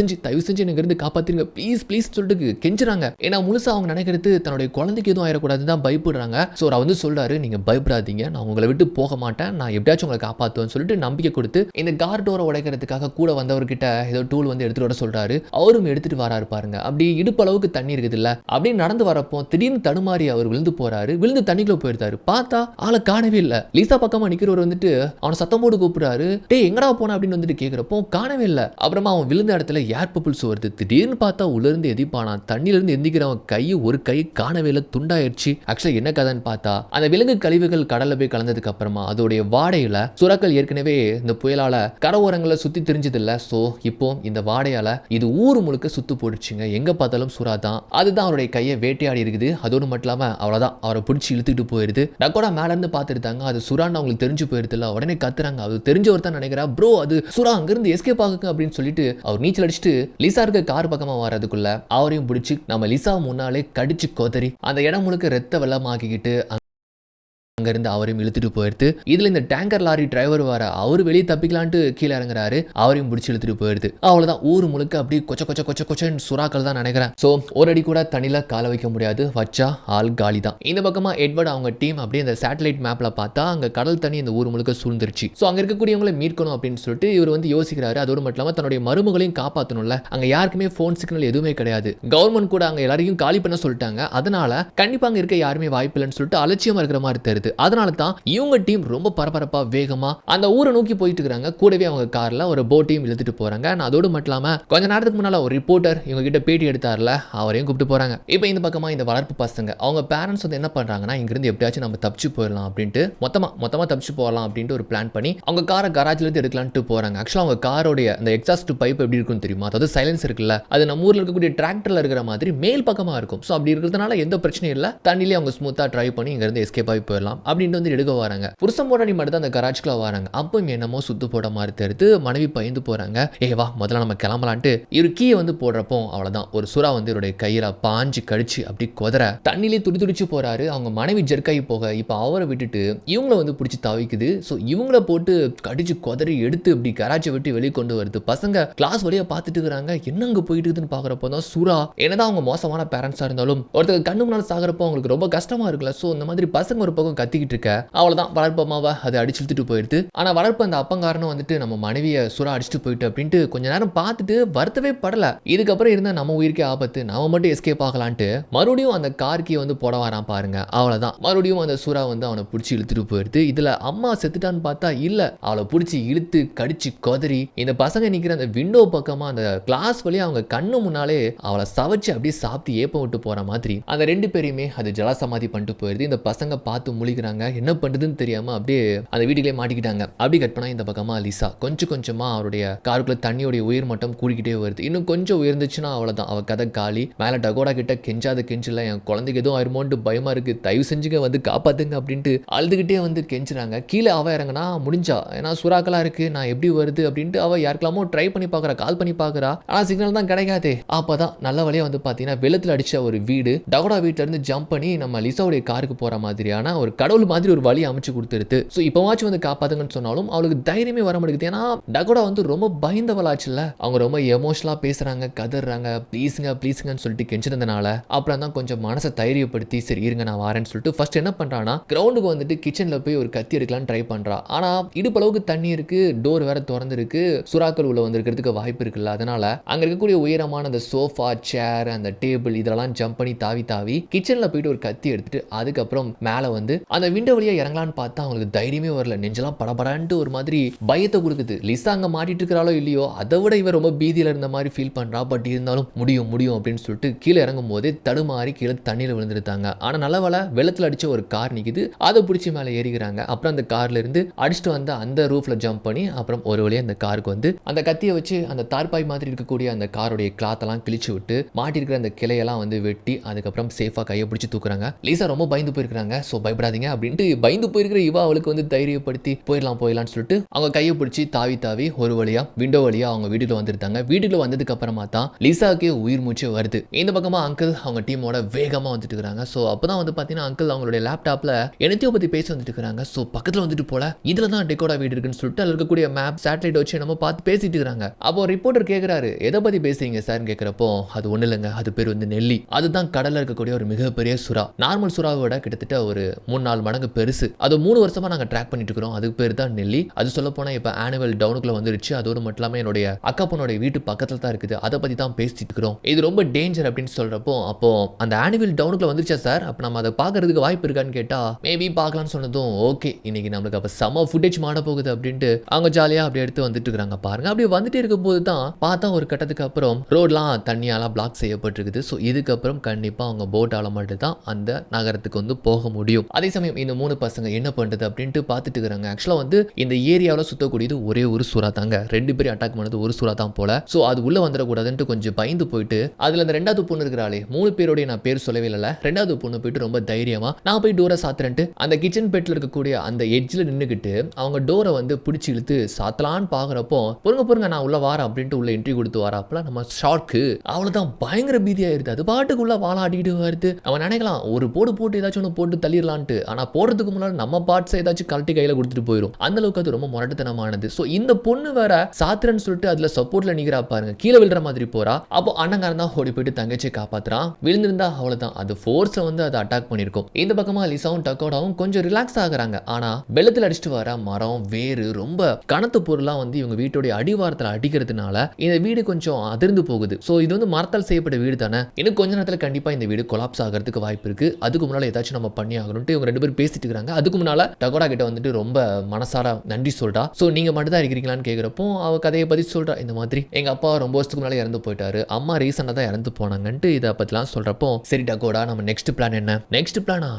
செஞ்சு எனக்கு இருந்து காப்பாத்திருங்க ப்ளீஸ் ப்ளீஸ் சொல்லிட்டு கெஞ்சுறாங்க. ஏன்னா முழுசா அவங்க நினைக்கிறது தன்னுடைய குழந்தைக்கு எதுவும் ஆயிடக்கூடாதுன்னு தான் பயப்படுறாங்க. ஸோ அவர் வந்து சொல்றாரு, நீங்க பயப்படாதீங்க, நான் உங்களை விட்டு போக மாட்டேன், நான் எப்படியாச்சும் உங்களை காப்பாற்றுவேன்னு சொல்லிட்டு நம்பிக்கை கொடுத்து இந்த கார் டோரை உடைக்கிறதுக்காக கூட வந்தவர்கிட்ட ஏதோ டூல் வந்து எடுத்துட்டு வர சொல்றாரு. அவரும் எடுத்துட்டு வராரு பாருங்க. அப்படி இடுப்பு அளவுக்கு தண்ணி இருக்குது இல்ல, அப்படி நடந்து வரப்போ திடீர்னு தடுமாறி அவர் விழுந்து போறாரு. விழுந்து தண்ணிக்குள்ள போயிருந்தாரு. பார்த்தா ஆளை காணவே இல்லை. லிசா பக்கமா நிக்கிறவர் வந்துட்டு அவனை சத்தம் போட்டு கூப்பிடுறாரு, டே எங்கடா போன அப்படின்னு வந்துட்டு கேட்கிறப்போ காணவே இல்லை. அப்புறமா அவன் விழுந்த இடத்துல ஏர் பபிள்ஸ் வருது. திடீர்னு பார்த்தா உள்ள இருந்து எதிர்ப்பானா, தண்ணியில இருந்து எந்திக்கிறவன் ஒரு கை காணவே இல்லை, துண்டாயிடுச்சு. ஆக்சுவலா என்ன கதைன்னு பார்த்தா அந்த விலங்கு கழிவுகள் கடல்ல போய் கலந்ததுக்கு அப்புறமா அதோடைய வாடையில சுறாக்கள் ஏற்கனவே இந்த புயலால கரை ஓரங்களை சுத்தி தெரிஞ்சது இல்ல. சோ இப்போ இந்த வாடையால இது ஊர் முழுக்க சுத்து போடுச்சுங்க. எங்க பார்த்தாலும் சுறா தான். அதுதான் அவருடைய கையை வேட்டையாடி இருக்குது. அதோடு மட்டும் இல்லாம அவ்வளவுதான், அவரை பிடிச்சி இழுத்துட்டு போயிருது. டக்கோடா மேல இருந்து பார்த்துருந்தாங்க, அது சுறான்னு அவங்களுக்கு தெரிஞ்சு போயிருது இல்ல. உடனே கத்துறாங்க. அது தெரிஞ்சவர் தான் நினைக்கிறா, ப்ரோ அது சுறா, அங்கிருந்து எஸ்கேப் ஆகுங்க அப்படின்னு சொல்லிட்டு அவர் நீச்சல் அடிச்சுட்டு லிசா இருக்க கார் பக்கமா வர்றதுக்குள்ள அவரையும் பிடிச்சி நம்ம லிசா முன்னாலே கடிச்சு கொதறி அந்த இடம் முழுக்க ரத்த வெள்ளமாக்கிக்கிட்டு அங்கிருந்து அவரையும் இழுத்துட்டு போயிடுது. இதுல இந்த டேங்கர் லாரி டிரைவர் வர அவரு வெளியே தப்பிக்கலான்ட்டு கீழே இறங்குறாரு, அவரையும் பிடிச்சி இழுத்துட்டு போயிடுது. அவ்வளவுதான், ஊர் முழுக்க அப்படி கொச்ச கொச்ச கொச்ச கொச்சன்னு சுறாக்கள் தான் நினைக்கிறேன். சோ ஒரு அடி கூட தண்ணியில கால வைக்க முடியாது, வச்சா ஆள் காலி தான். இந்த பக்கமா எட்வர்ட் அவங்க டீம் அப்படியே இந்த சேட்டலைட் மேப்ல பார்த்தா அங்க கடல் தண்ணி இந்த ஊர் முழுக்க சூழ்ந்துருச்சு. சோ அங்க இருக்கக்கூடியவங்களை மீட்கணும் அப்படின்னு சொல்லிட்டு இவர் வந்து யோசிக்கிறாரு. அதோடு மட்டும் இல்லாம தன்னுடைய மருமகளையும் காப்பாற்றணும்ல. அங்க யாருக்குமே போன் சிக்னல் எதுவுமே கிடையாது. கவர்மெண்ட் கூட அங்க எல்லாரையும் காலி பண்ண சொல்லிட்டாங்க. அதனால கண்டிப்பா அங்க இருக்க யாருமே வாய்ப்பு இல்லைன்னு சொல்லிட்டு அலட்சியமா இருக்கிற மாதிரி தெரியுது. அதனால தான் இவங்க டீம் ரொம்ப பரபரப்பா வேகமா அந்த ஊரை நோக்கி போயிட்டு இருக்காங்க. கூடவே அவங்க கார்ல ஒரு போட்டையும் இழுத்துட்டு போறாங்க. அதோடு மட்டும் இல்லாம கொஞ்ச நேரத்துக்கு முன்னால ஒரு ரிப்போர்ட்டர் இவங்க கிட்ட பேட்டி எடுத்தார்ல, அவரையும் கூப்பிட்டு போறாங்க. இப்போ இந்த பக்கமா இந்த வளர்ப்பு பசங்க அவங்க பேரண்ட்ஸ் வந்து என்ன பண்றாங்கன்னா, இங்க இருந்து எப்படியாச்சும் நம்ம தப்பிச்சு போயிடலாம் அப்படின்ட்டு மொத்தமா தப்பிச்சு போகலாம் அப்படின்ட்டு ஒரு பிளான் பண்ணி அவங்க காரை கராஜ்ல இருந்து எடுக்கலான்ட்டு போறாங்க. ஆக்சுவலா அவங்க காரோடைய அந்த எக்ஸாஸ்ட் பைப் எப்படி இருக்குன்னு தெரியுமா? அதாவது சைலன்ஸ் இருக்குல்ல, அது நம்ம ஊர்ல இருக்கக்கூடிய டிராக்டர்ல இருக்கிற மாதிரி மேல் பக்கமா இருக்கும். ஸோ அப்படி இருக்கிறதுனால எந்த பிரச்சனையும் இல்லை, தண்ணியிலே அவங்க ஸ்மூத்தா டிரைவ் பண்ணி இங்க இருந்து எஸ்கேப் ஆகி போயிடலாம் அப்படின்ட்டு வந்து எடுக்க வராங்க. புருஷன் போராடி மட்டும் தான் அந்த கராஜ்க்குள்ள வராங்க. அப்போ என்னமோ சுத்து போட மாதிரி தெரியுது. மனைவி பயந்து போறாங்க. வா முதல்ல நம்ம கிளம்பலான்ட்டு இவர் கீயை வந்து போடுறப்போ அவ்வளவுதான், ஒரு சுறா வந்து இவருடைய கையில பாஞ்சு கடிச்சு அப்படி கொதற தண்ணியிலே துடிச்சு போறாரு. அவங்க மனைவி ஜெர்க்காகி போக இப்ப அவரை விட்டுட்டு இவங்கள வந்து பிடிச்சி தவிக்குது. ஸோ இவங்கள போட்டு கடிச்சு கொதறி எடுத்து இப்படி கராச்சை விட்டு வெளியே கொண்டு வருது. பசங்க கிளாஸ் வழியா பார்த்துட்டு இருக்கிறாங்க. என்ன அங்க போயிட்டு இருக்குன்னு பாக்குறப்போ தான் சுறா, என்னதான் அவங்க மோசமான பேரண்ட்ஸா இருந்தாலும் ஒருத்தர் கண்ணு முன்னாடி சாகிறப்போ அவங்களுக்கு ரொம்ப கஷ்டமா இருக்குல்ல. ஸோ இந்த மாதிரி பசங்க ஒரு பக்கம் கத்திக்கிட்டு இருக்க, அவ்வளவுதான் வளர்ப்பமாவா அதை அடிச்சு இழுத்துட்டு போயிடுது. ஆனா வளர்ப்பு அந்த அப்பங்காரனும் வந்துட்டு நம்ம மனைவியை சுறா அடிச்சுட்டு போயிட்டு அப்படின்ட்டு கொஞ்ச நேரம் பார்த்துட்டு வருத்தவே படல. இதுக்கப்புறம் இருந்தா நம்ம உயிருக்கே ஆபத்து, நாம மட்டும் எஸ்கேப் ஆகலான்ட்டு மறுபடியும் அந்த கார்கியை வந்து போட வரான் பாருங்க. அவ்வளவுதான், மறுபடியும் அந்த சுறா வந்து அவனை பிடிச்சி இழுத்துட்டு போயிடுது. இதுல அம்மா செத்துட்டான்னு பார்த்தா இல்ல, அவளை பிடிச்சி இழுத்து கடிச்சு கொதறி இந்த பசங்க நிக்கிற அந்த விண்டோ பக்கமா அந்த கிளாஸ் வழியா அவங்க கண்ணு முன்னாலே அவளை சவச்சு அப்படியே சாப்பிட்டு ஏப்பம் விட்டு போற மாதிரி அந்த ரெண்டு பேரையுமே அது ஜலசமாதி பண்ணிட்டு போயிடுது. இந்த பசங்க பார்த்து முழிக்கிறாங்க, என்ன பண்றதுன்னு தெரியாம அப்படியே அந்த வீட்டுக்குள்ளே மாட்டிக்கிட்டாங்க. அப்படி கட் பண்ணா இந்த பக்கமா லிசா கொஞ்சம் கொஞ்சமா அவருடைய காருக்குள்ள தண்ணியோட உயிர் மட்டம் கூடிக்கிட்டே வருது. இன்னும் கொஞ்சம் உயர்ந்துச்சுன்னா அவ்வளவுதான், அவ கதை காலி. மேல டகோடா கிட்ட கெஞ்சாத கெஞ்சில, என் குழந்தைக்கு எதுவும் ஆயிருமோன்ட்டு பயமா இருக்கு, தயவு செஞ்சுங்க வந்து காப்பாத்துங்க அப்படின்ட்டு அழுதுகிட்டே வந்து கெஞ்சுறாங்க. கீழே அவ இறங்கினா முடிஞ்சா, ஏன்னா சுறாக்களா இருக்கு, நான் எப்படி வருது அப்படின்ட்டு அவ யாருக்கெல்லாமோ ட்ரை பண்ணி பாக்குறா, கால் பண்ணி பாக்குறா. ஆனா சிக்னல் தான் கிடைக்காதே. அப்பதான் நல்ல வழியா வந்து பாத்தீங்கன்னா வெள்ளத்துல அடிச்ச ஒரு வீடு, டகோடா வீட்டுல இருந்து ஜம்ப் பண்ணி நம்ம லிசாவுடைய காருக்கு போற மாதிரியான ஒரு கடவுள் மாதிரி ஒரு வழி அமைச்சு கொடுத்துருது. ஸோ இப்போவாச்சும் வந்து காப்பாத்துங்கன்னு சொன்னாலும் அவளுக்கு தைரியமே வர மாட்டேங்குது. ஏன்னா டகோடா வந்து ரொம்ப பயந்தவளாச்சுல்ல, அவங்க ரொம்ப எமோஷனலா பேசுறாங்க, கதறாங்க, ப்ளீஸுங்கன்னு சொல்லிட்டு கெஞ்சிருந்தனால அப்புறம் தான் கொஞ்சம் மனசை தைரியப்படுத்தி சரி இருங்க நான் வரேன்னு சொல்லிட்டு ஃபர்ஸ்ட் என்ன பண்றானா, கிரவுண்டுக்கு வந்துட்டு கிச்சன்ல போய் ஒரு கத்தி எடுக்கலாம்னு ட்ரை பண்றா. ஆனா இடுப்பளவுக்கு தண்ணி இருக்கு, டோர் வேற திறந்து இருக்கு, சுறாக்கள் உள்ள வந்திருக்கிறதுக்கு வாய்ப்பு இருக்குல்ல. அதனால அங்க இருக்கக்கூடிய உயரமான அந்த சோஃபா, சேர், அந்த டேபிள் இதெல்லாம் ஜம்ப் பண்ணி தாவி கிச்சன்ல போயிட்டு ஒரு கத்தி எடுத்துட்டு அதுக்கப்புறம் மேல வந்து அந்த விண்டோ வழியா இறங்கலான்னு பார்த்தா அவங்களுக்கு தைரியமே வரல. நெஞ்செல்லாம் படபடான்ட்டு ஒரு மாதிரி பயத்தை கொடுக்குது. லிசா அங்க மாட்டிட்டு இருக்கிறாளோ இல்லையோ, அதை விட இவ ரொம்ப பீதியில இருந்த மாதிரி ஃபீல் பண்றா. பட் இருந்தாலும் முடியும் அப்படின்னு சொல்லிட்டு கீழே இறங்கும் போதே தடுமாறி கீழே தண்ணியில விழுந்துருத்தாங்க. ஆனா நல்ல வேளை வெள்ளத்துல அடிச்ச ஒரு கார் நிக்குது, அதை பிடிச்சி மேலே ஏறிக்கிறாங்க. அப்புறம் அந்த கார்ல இருந்து அடிச்சுட்டு வந்து அந்த ரூஃப்ல ஜம்ப் பண்ணி அப்புறம் ஒரு வழியா அந்த காருக்கு வந்து அந்த கத்தியை வச்சு அந்த தார்பாய் மாதிரி இருக்கக்கூடிய அந்த காரோடைய கிளாத் எல்லாம் கிழிச்சு விட்டு மாட்டி இருக்கிற அந்த கிளையெல்லாம் வந்து வெட்டி அதுக்கப்புறம் சேஃபா கையை பிடிச்சி தூக்குறாங்க. லிசா ரொம்ப பயந்து போயிருக்காங்க. ஸோ பயப்படாதீங்க அப்படின்ட்டு பயந்து போயிருக்கிற இவா அவளுக்கு வந்து தைரியப்படுத்தி போயிடலாம்னு சொல்லிட்டு அவங்க கையை பிடிச்சி தாவி ஒரு வழியா விண்டோ வழியா அவங்க வீட்டுக்குள்ள வந்துருந்தாங்க. வீட்டுக்குள்ள வந்ததுக்கு அப்புறமா தான் லிசாக்கே உயிர் மூச்சு வருது. இந்த பக்கமா அங்கிள் அவங்க டீமோட வேகமா வந்துட்டு இருக்காங்க. ஸோ அப்பதான் வந்து பாத்தீங்கன்னா அங்கிள் அவங்களுடைய லேப்டாப்ல என்னத்தையோ பத்தி பேசி வந்துட்டு இருக்காங்க. ஸோ பக்கத்துல வந்துட்டு போல இதுல தான் டெக்கோடா வீடு இருக்குன்னு சொல்லிட்டு அதுல இருக்கக்கூடிய மேப் சேட்டலைட் வச்சு நம்ம பார்த்து பேசிட்டு இருக்காங்க. அப்போ ரிப்போர்ட்டர் கேட்கிறாரு, எதை பத்தி பேசுறீங்க சார்னு கேட்கிறப்போ, அது ஒண்ணு இல்லைங்க, அது பேர் வந்து நெல்லி, அதுதான் கடல்ல இருக்கக்கூடிய ஒரு மிகப்பெரிய சுறா, நார்மல் சுறாவை விட கிட்டத்தட்ட ஒரு 3-4 மடங்கு பெருசு. அது 3 வருஷமா நாங்க ட்ராக் பண்ணிட்டு இருக்கிறோம். அதுக்கு பேர் தான் நெல்லி. அது சொல்ல போனா இப்ப ஆனுவல் டவுனுக்குள்ள வந்துருச்சு. அதோடு மட்டும் இல்லாம என்னுடைய அக்கா பொண்ணுடைய வீட்டு பக்கத்துல தான் இருக்குது. அதை பத்தி தான் பேசிட்டு இருக்கிறோம். இது ரொம்ப டேஞ்சர் அப்படின்னு சொல்றப்போ, அப்போ அந்த ஆனுவல் டவுனுக்குள்ள வந்துருச்சா சார், அப்ப நம்ம அதை பாக்குறதுக்கு வாய்ப்பு இருக்கான்னு கேட்டா மேபி பார்க்கலாம்னு சொன்னதும் ஓகே இன்னைக்கு நம்மளுக்கு அப்ப செம ஃபுட்டேஜ் மாட போகுது அப்படின்ட்டு அவங்க ஜாலியா அப்படியே எடுத்து வந்துட்டு இருக்காங்க பாருங்க. அப்படியே வந்துட்டே இருக்கும் போது தான் பார்த்தா ஒரு கட்டத்துக்கு அப்புறம் ரோட்லாம் தண்ணியால பிளாக் செய்யப்பட்டிருக்குது. ஸோ இதுக்கப்புறம் கண்டிப்பா அவங்க போட்டால மட்டும் தான் அந்த நகரத்துக்கு வந்து போக முடியும். அதே சமயம் இந்த 3 பசங்க என்ன பண்றது அப்படின்ட்டு பார்த்துட்டு இருக்காங்க. ஆக்சுவலா வந்து இந்த ஏரியாவில் சுத்தக்கூடியது ஒரே ஒரு சுறா தாங்க. 2 பேரும் அட்டாக் பண்ணது ஒரு சுறா தான் போல. ஸோ அது உள்ள வந்துடக்கூடாதுன்ட்டு கொஞ்சம் பயந்து போயிட்டு அதுல அந்த 2வது பொண்ணு இருக்கிறாளே, 3 பேருடைய நான் பேர் சொல்லவே இல்லை, 2வது பொண்ணு போயிட்டு ரொம்ப தைரியமா நான் போய் டோரை சாத்துறேன்ட்டு அந்த கிச்சன் பெட்ல இருக்கக்கூடிய அந்த எட்ஜ்ல நின்றுக்கிட்டு அவங்க டோரை வந்து பிடிச்சி இழுத்து சாத்தலான்னு பாக்குறப்போ பொறுங்க நான் உள்ள வாரேன் அப்படின்ட்டு உள்ள என்ட்ரி கொடுத்து வராப்பல நம்ம ஷார்க்கு அவ்வளவுதான் பயங்கர பீதியாயிருது. அது பாட்டுக்குள்ள வாழாடிட்டு வருது. அவன் நினைக்கலாம் ஒரு போட்டு ஏதாச்சும் ஒன்று போட்டு தள்ளிடலான்ட்டு, ஆனா ஆனா போடுறதுக்கு முன்னாடி நம்ம பார்ட்ஸ் ஏதாச்சும் கழட்டி கையில கொடுத்துட்டு போயிடும். அந்த அளவுக்கு அது ரொம்ப முரட்டுத்தனமானது. சோ இந்த பொண்ணு வேற சாத்திரன்னு சொல்லிட்டு அதுல சப்போர்ட்ல நிக்கிறா பாருங்க, கீழே விழுற மாதிரி போறா. அப்போ அண்ணங்காரன் தான் ஓடி போயிட்டு தங்கச்சியை காப்பாத்துறான். விழுந்திருந்தா அவ்வளவுதான், அது ஃபோர்ஸ்ல வந்து அதை அட்டாக் பண்ணிருக்கும். இந்த பக்கமா லிசாவும் டக்கோடாவும் கொஞ்சம் ரிலாக்ஸ் ஆகுறாங்க. ஆனா வெள்ளத்துல அடிச்சுட்டு வர மரம் வேறு ரொம்ப கனத்த பொருளா வந்து இவங்க வீட்டோட அடிவாரத்துல அடிக்கிறதுனால இந்த வீடு கொஞ்சம் அதிர்ந்து போகுது. சோ இது வந்து மரத்தால் செய்யப்பட்ட வீடு தானே, இன்னும் கொஞ்ச நேரத்துல கண்டிப்பா இந்த வீடு கொலாப்ஸ் ஆகிறதுக்கு வாய்ப்பு இருக்கு. அதுக்கு முன்னால ஏதாச்சும் நம்ம பண்ணி ஆகணும்ட்டு இவங்க ரெண்டு பேரும் பேசிட்டு இருக்காங்க. அதுக்கு முன்னால டகோடா கிட்ட வந்துட்டு ரொம்ப மனசார நன்றி சொல்றா. சோ நீங்க மட்டும் தான் இருக்கிறீங்களான்னு கேக்குறப்போ அவ கதையை பத்தி சொல்றா. இந்த மாதிரி எங்க அப்பா ரொம்ப வருஷத்துக்கு முன்னால இறந்து போயிட்டாரு, அம்மா ரீசெண்டா தான் இறந்து போனாங்கன்ட்டு இதை பத்திலாம் சொல்றப்போ, சரி டகோடா நம்ம நெக்ஸ்ட் பிளான் என்ன? நெக்ஸ்ட்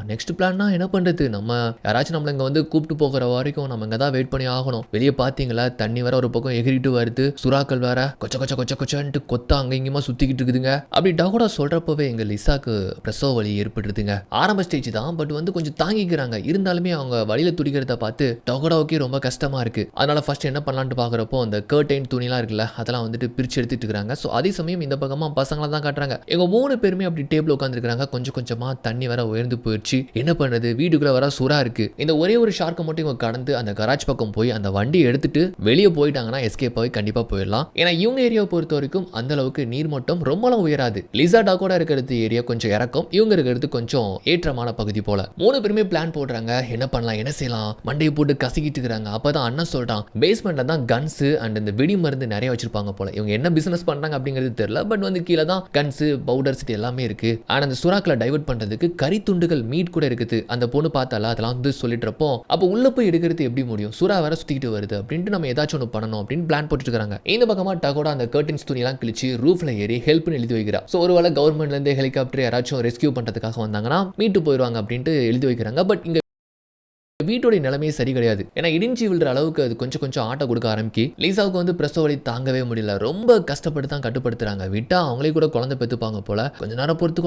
பிளான்னா என்ன பண்றது, நம்ம யாராச்சும் நம்மள இங்க வந்து கூப்பிட்டு போகிற வரைக்கும் நம்ம இங்க தான் வெயிட் பண்ணி ஆகணும். வெளியே பாத்தீங்களா தண்ணி வேற ஒரு பக்கம் எகிரிட்டு வருது, சுறாக்கள் வேற கொச்ச கொச்ச கொச்ச கொச்சன்ட்டு கொத்த அங்க இங்கமா சுத்திக்கிட்டு இருக்குதுங்க. அப்படி டகோடா சொல்றப்பவே எங்க லிசாக்கு பிரசவ வலி ஏற்பட்டுருதுங்க. ஆரம்ப ஸ்டேஜ் தான், பட் வந்து கொஞ்சம் தாங்கிக்கிறாங்க. இருந்தாலுமே அவங்க வழியில துடிக்கிறத பார்த்து டகோடாவுக்கே ரொம்ப கஷ்டமா இருக்கு. அதனால ஃபர்ஸ்ட் என்ன பண்ணலான்னு பாக்குறப்போ அந்த கர்டைன் துணிலாம் இருக்குல்ல அதெல்லாம் வந்துட்டு பிரிச்சு எடுத்துட்டு இருக்காங்க. ஸோ அதே சமயம் இந்த பக்கமா பசங்களை தான் காட்டுறாங்க. எங்க 3 பேருமே அப்படி டேபிள் உட்காந்துருக்காங்க. கொஞ்சம் கொஞ்சமா தண்ணி வர உயர்ந்து போயிடுச்சு. என்ன பண்றது, வீட்டுக்குள்ள வர சுறா இருக்கு. இந்த ஒரே ஒரு ஷார்க்கை மட்டும் இவங்க கடந்து அந்த கராஜ் பக்கம் போய் அந்த வண்டியை எடுத்துட்டு வெளியே போயிட்டாங்கன்னா எஸ்கேப் ஆகி கண்டிப்பா போயிடலாம். ஏன்னா இவங்க ஏரியாவை பொறுத்த வரைக்கும் அந்த அளவுக்கு நீர் மட்டம் ரொம்பலாம் உயராது. லிசா டாக்கோட இருக்கிறது ஏரியா கொஞ்சம் இறக்கம், இவங்க இருக்கிறது கொஞ்சம் ஏற்றமான பகுதி போல. 3 பேருமே பிளான் போடுறாங்க, என்ன பண்ணலாம் என்ன செய்யலாம், மண்டையை போட்டு கசக்கிட்டு இருக்காங்க. அப்பதான் அண்ணன் சொல்றான், பேஸ்மெண்ட்ல தான் கன்ஸ் அண்ட் இந்த வெடி மருந்து நிறைய வச்சிருப்பாங்க போல. இவங்க என்ன பிசினஸ் பண்றாங்க அப்படிங்கிறது தெரியல, பட் வந்து கீழே தான் கன்ஸ் பவுடர்ஸ் எல்லாமே இருக்கு. ஆனா அந்த சுறாக்களை டைவர்ட் பண்றதுக்கு கறி துண்டுகள் மீட் கூட இருக்குது. அந்த பொண்ணு பார்த்தால அதெல்லாம் வந்து சொல்லிட்டுறப்போ, அப்போ உள்ள போய் எடுக்கிறது எப்படி முடியும், சுறா வேற சுத்திக்கிட்டு வருது அப்படின்ட்டு நம்ம ஏதாச்சும் ஒன்று பண்ணணும் அப்படின்னு பிளான் போட்டுட்டு இருக்காங்க. இந்த பக்கமா டகோடா அந்த கர்டன்ஸ் துணி எல்லாம் கிழிச்சு ரூஃப்ல ஏறி ஹெல்ப்னு எழுதி வைக்கிறா. ஸோ ஒருவேளை கவர்மெண்ட்ல இருந்து ஹெலிகாப்டர் யாராச்சும் ரெஸ்கியூ பண்றதுக்காக வந்தாங்கன்னா மீட்டு போயிடுவாங்க அப்படின்ட்டு எழுதி வைக்கிறாங்க. பட் இங்க வீட்டோடைய நிலைமையே சரி கிடையாது. ஏன்னா இடிஞ்சி விழுற அளவுக்கு அது கொஞ்சம் கொஞ்சம் ஆட்ட கொடுக்க ஆரம்பிக்கி லிசாவுக்கு வந்து பிரசவ வலி தாங்கவே முடியல. ரொம்ப கஷ்டப்பட்டு தான் கட்டுப்படுத்துறாங்க. விட்டா அவங்களே கூட குழந்தை பெற்றுப்பாங்க போல. கொஞ்ச நேரம் பொறுத்து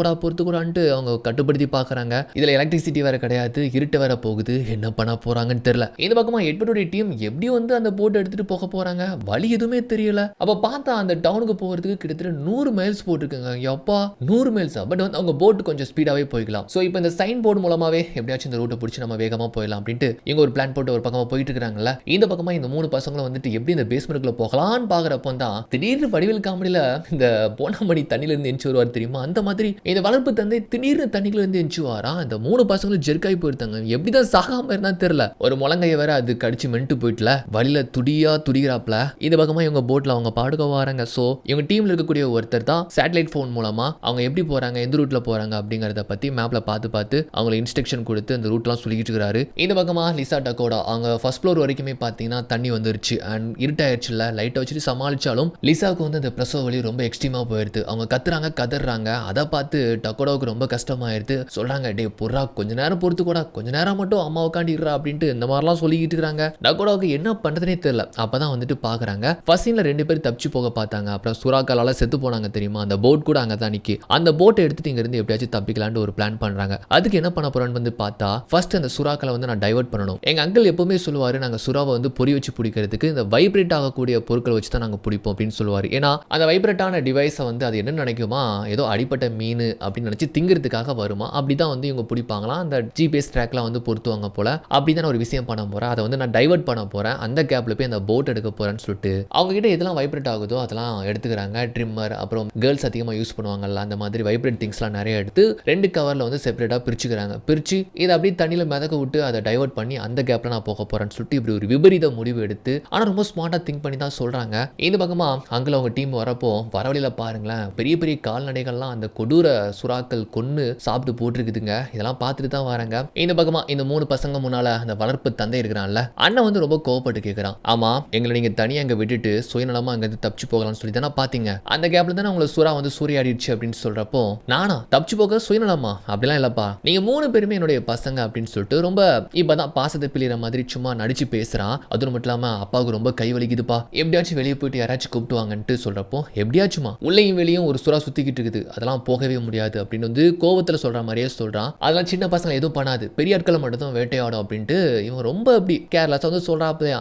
கூடான்ட்டு அவங்க கட்டுப்படுத்தி பாக்குறாங்க. இதுல எலக்ட்ரிசிட்டி வேற கிடையாது, இருட்டு வேற போகுது, என்ன பண்ண போறாங்கன்னு தெரியல. இந்த பக்கமா எட்வர்டோட டீம் எப்படி வந்து அந்த போட் எடுத்துட்டு போக போறாங்க, வழி எதுவுமே தெரியல. அப்ப பார்த்தா அந்த டவுனுக்கு போகிறதுக்கு கிட்டத்தட்ட 100 மைல்ஸ் போட்டுருக்காங்க. எப்பா 100 மைல்ஸா? பட் வந்து அவங்க போட் கொஞ்சம் ஸ்பீடாவே போய்க்கலாம். ஸோ இப்போ இந்த சைன் போர்டு மூலமாவே எப்படியாச்சும் இந்த ரூட்டை பிடிச்சி நம்ம வேகமா போயிடலாம் அப்படின்ட்டு இவங்க ஒரு பிளான் போட்டு ஒரு பக்கமா போயிட்டு இருக்காங்கல்ல. இந்த பக்கமா இந்த 3 பசங்களும் வந்துட்டு எப்படி இந்த பேஸ்மெண்ட்குள்ள போகலான்னு பாக்குறப்போ தான் திடீர்னு வடிவேல் காமெடியில இந்த போனாமணி தண்ணில இருந்து எஞ்சி வருவார் தெரியுமா, அந்த மாதிரி இந்த வளர்ப்பு தந்தை திடீர்னு தண்ணிக்குள்ள இருந்து எஞ்சி வாரா. இந்த 3 பசங்களும் ஜெர்க்காய் போயிருந்தாங்க. எப்படிதான் சாகாம இருந்தா தெரியல. ஒரு முழங்கைய வேற அது கடிச்சு மென்ட்டு போயிட்டுல வழியில துடிகிறாப்ல. இந்த பக்கமா இவங்க போட்ல அவங்க பாடுக்க வராங்க. சோ இவங்க டீம்ல இருக்கக்கூடிய ஒருத்தர் தான் சேட்டலைட் போன் மூலமா அவங்க எப்படி போறாங்க எந்த ரூட்ல போறாங்க அப்படிங்கறத பத்தி மேப்ல பார்த்து அவங்க இன்ஸ்ட்ரக்ஷன் கொடுத்து அந்த ரூட்லாம் சொல்லிட்டு இருக்காரு. இந்த பக்கமா லிசா டக்கோடா அவங்க ஃபர்ஸ்ட் ஃப்ளோர் வரைக்குமே பார்த்தீங்கன்னா தண்ணி வந்துருச்சு அண்ட் இருட்டாயிடுச்சுல. லைட்டை வச்சுட்டு சமாளிச்சாலும் லிசாவுக்கு வந்து அந்த பிரசவ வலி ரொம்ப எக்ஸ்ட்ரீமா போயிடுது. அவங்க கதறாங்க. அதை பார்த்து டக்கோடாவுக்கு ரொம்ப கஷ்டமாயிருது. சொல்றாங்க, டே புறா கொஞ்ச நேரம் பொறுத்துக்கூடா, கொஞ்ச நேரம் மட்டும் அம்மா உட்காந்து இருறா அப்படின்ட்டு இந்த மாதிரிலாம் சொல்லிக்கிட்டு இருக்காங்க. டக்கோடாவுக்கு என்ன பண்றதுனே தெரியல. அப்பதான் வந்துட்டு பாக்குறாங்க ஃபர்ஸ்ட் சீன்ல 2 பேர் தப்பிச்சு போக பார்த்தாங்க. அப்புறம் சுறாக்காலால செத்து போனாங்க தெரியுமா, அந்த போட் கூட அங்க தான் நிக்கி. அந்த போட்டை எடுத்துட்டு இங்க இருந்து எப்படியாச்சும் தப்பிக்கலான்னு ஒரு பிளான் பண்றாங்க. அதுக்கு என்ன பண்ண போறோம்னு வந்து பார்த்தா ஃபர்ஸ்ட் அந்த சுறாக்களை வந்து நான் டைவர்ட் பண்ணணும். எங்க அங்கிள் எப்பவுமே சொல்லுவாரு, நாங்க சுறாவை வந்து பொறி வச்சு பிடிக்கிறதுக்கு இந்த வைப்ரேட் ஆகக்கூடிய பொருட்களை வச்சு தான் நாங்க பிடிப்போம் அப்படின்னு சொல்லுவாரு. ஏன்னா அந்த வைப்ரேட்டான டிவைஸை வந்து அது என்ன நினைக்குமா, ஏதோ அடிப்பட்ட மீன் அப்படின்னு நினைச்சு திங்கிறதுக்காக வருமா. அப்படிதான் வந்து இவங்க பிடிப்பாங்களாம். அந்த ஜிபிஎஸ் ட்ராக்லாம் வந்து பொருத்துவாங்க போல. அப்படிதான் ஒரு விஷயம் பண்ண போறேன், அதை வந்து நான் டைவர்ட் பண்ண போறேன், அந்த கேப்ல போய் அந்த போட் எடுக்க போறேன்னு சொல்லிட்டு அவங்க கிட்ட எதெல்லாம் வைப்ரேட் ஆகுதோ அதெல்லாம் எடுத்துக்கிறாங்க. ட்ரிம்மர் அப்புறம் கேர்ள்ஸ் அதிகமாக யூஸ் பண்ணுவாங்கல்ல அந்த மாதிரி வைப்ரேட் திங்ஸ்லாம் நிறைய எடுத்து 2 கவர்ல வந்து செப்பரேட்டா பிரிச்சுக்கிறாங்க. பிரிச்சு இதை அப்படியே தண்ணியில மிதக்க விட்டு அதை டைவர்ட் பண்ணி அந்த கேப்ல நான் போக போறேன்னு சொல்லிட்டு இப்படி ஒரு விபரீத முடிவு எடுத்து ஆனா ரொம்ப ஸ்மார்ட்டா திங்க் பண்ணி தான் சொல்றாங்க. இந்த பக்கமா அங்கே அவங்க டீம் வரப்போ வரவழியில பாருங்களேன், பெரிய பெரிய கால்நடைகள்லாம் அந்த கொடூர சுறாக்கள் கொன்னு சாப்பிட்டு போட்டுருக்குதுங்க. இதெல்லாம் பார்த்துட்டு தான் வராங்க. இந்த பக்கமா இந்த 3 பசங்க முன்னால அந்த வளர்ப்பு தந்தை இருக்கிறான்ல, அண்ணன் வந்து ரொம்ப கோவப்பட்டு கேட்கிறான், ஆமா எங்களை நீங்க தனியா அங்க விட்டுட்டு சுயநலமா அங்க தப்பிச்சு போகலாம்னு சொல்லி தானே பாத்தீங்க, அந்த கேப்ல தானே உங்களை சுறா வந்து சூறையாடிடுச்சு அப்படின்னு சொல்றப்போ, நானா தப்பிச்சு போக சுயநலமா அப்படிலாம் இல்லப்பா, நீங்க 3 பேருமே என்னுடைய பசங்க அப்படின்னு சொல்லிட்டு ரொம்ப இப்பதான் பாசத்தை பிழிற மாதிரி சும்மா நடிச்சு பேசுறான். அது மட்டும் இல்லாம அப்பாவுக்கு ரொம்ப கை வலிக்குதுப்பா, எப்படியாச்சும் வெளியே போயிட்டு யாராச்சும் கூப்பிட்டுவாங்கன்ட்டு சொல்றப்போ எப்படியாச்சுமா உள்ளேயும் வெளியும் ஒரு சுறா சுத்திக்கிட்டு இருக்குது, அதெல்லாம் போகவே முடியாது அப்படின்னு வந்து கோவத்துல சொல்ற மாதிரியே சொல்றான். அதெல்லாம் சின்ன பசங்க எதுவும் பண்ணாது, பெரிய ஆட்களை மட்டும் தான் வேட்டையாடும் அப்படின்ட்டு இவன் ரொம்ப அப்படி கேர்லெஸ்ஸா வந்து சொல்றாப்பையா.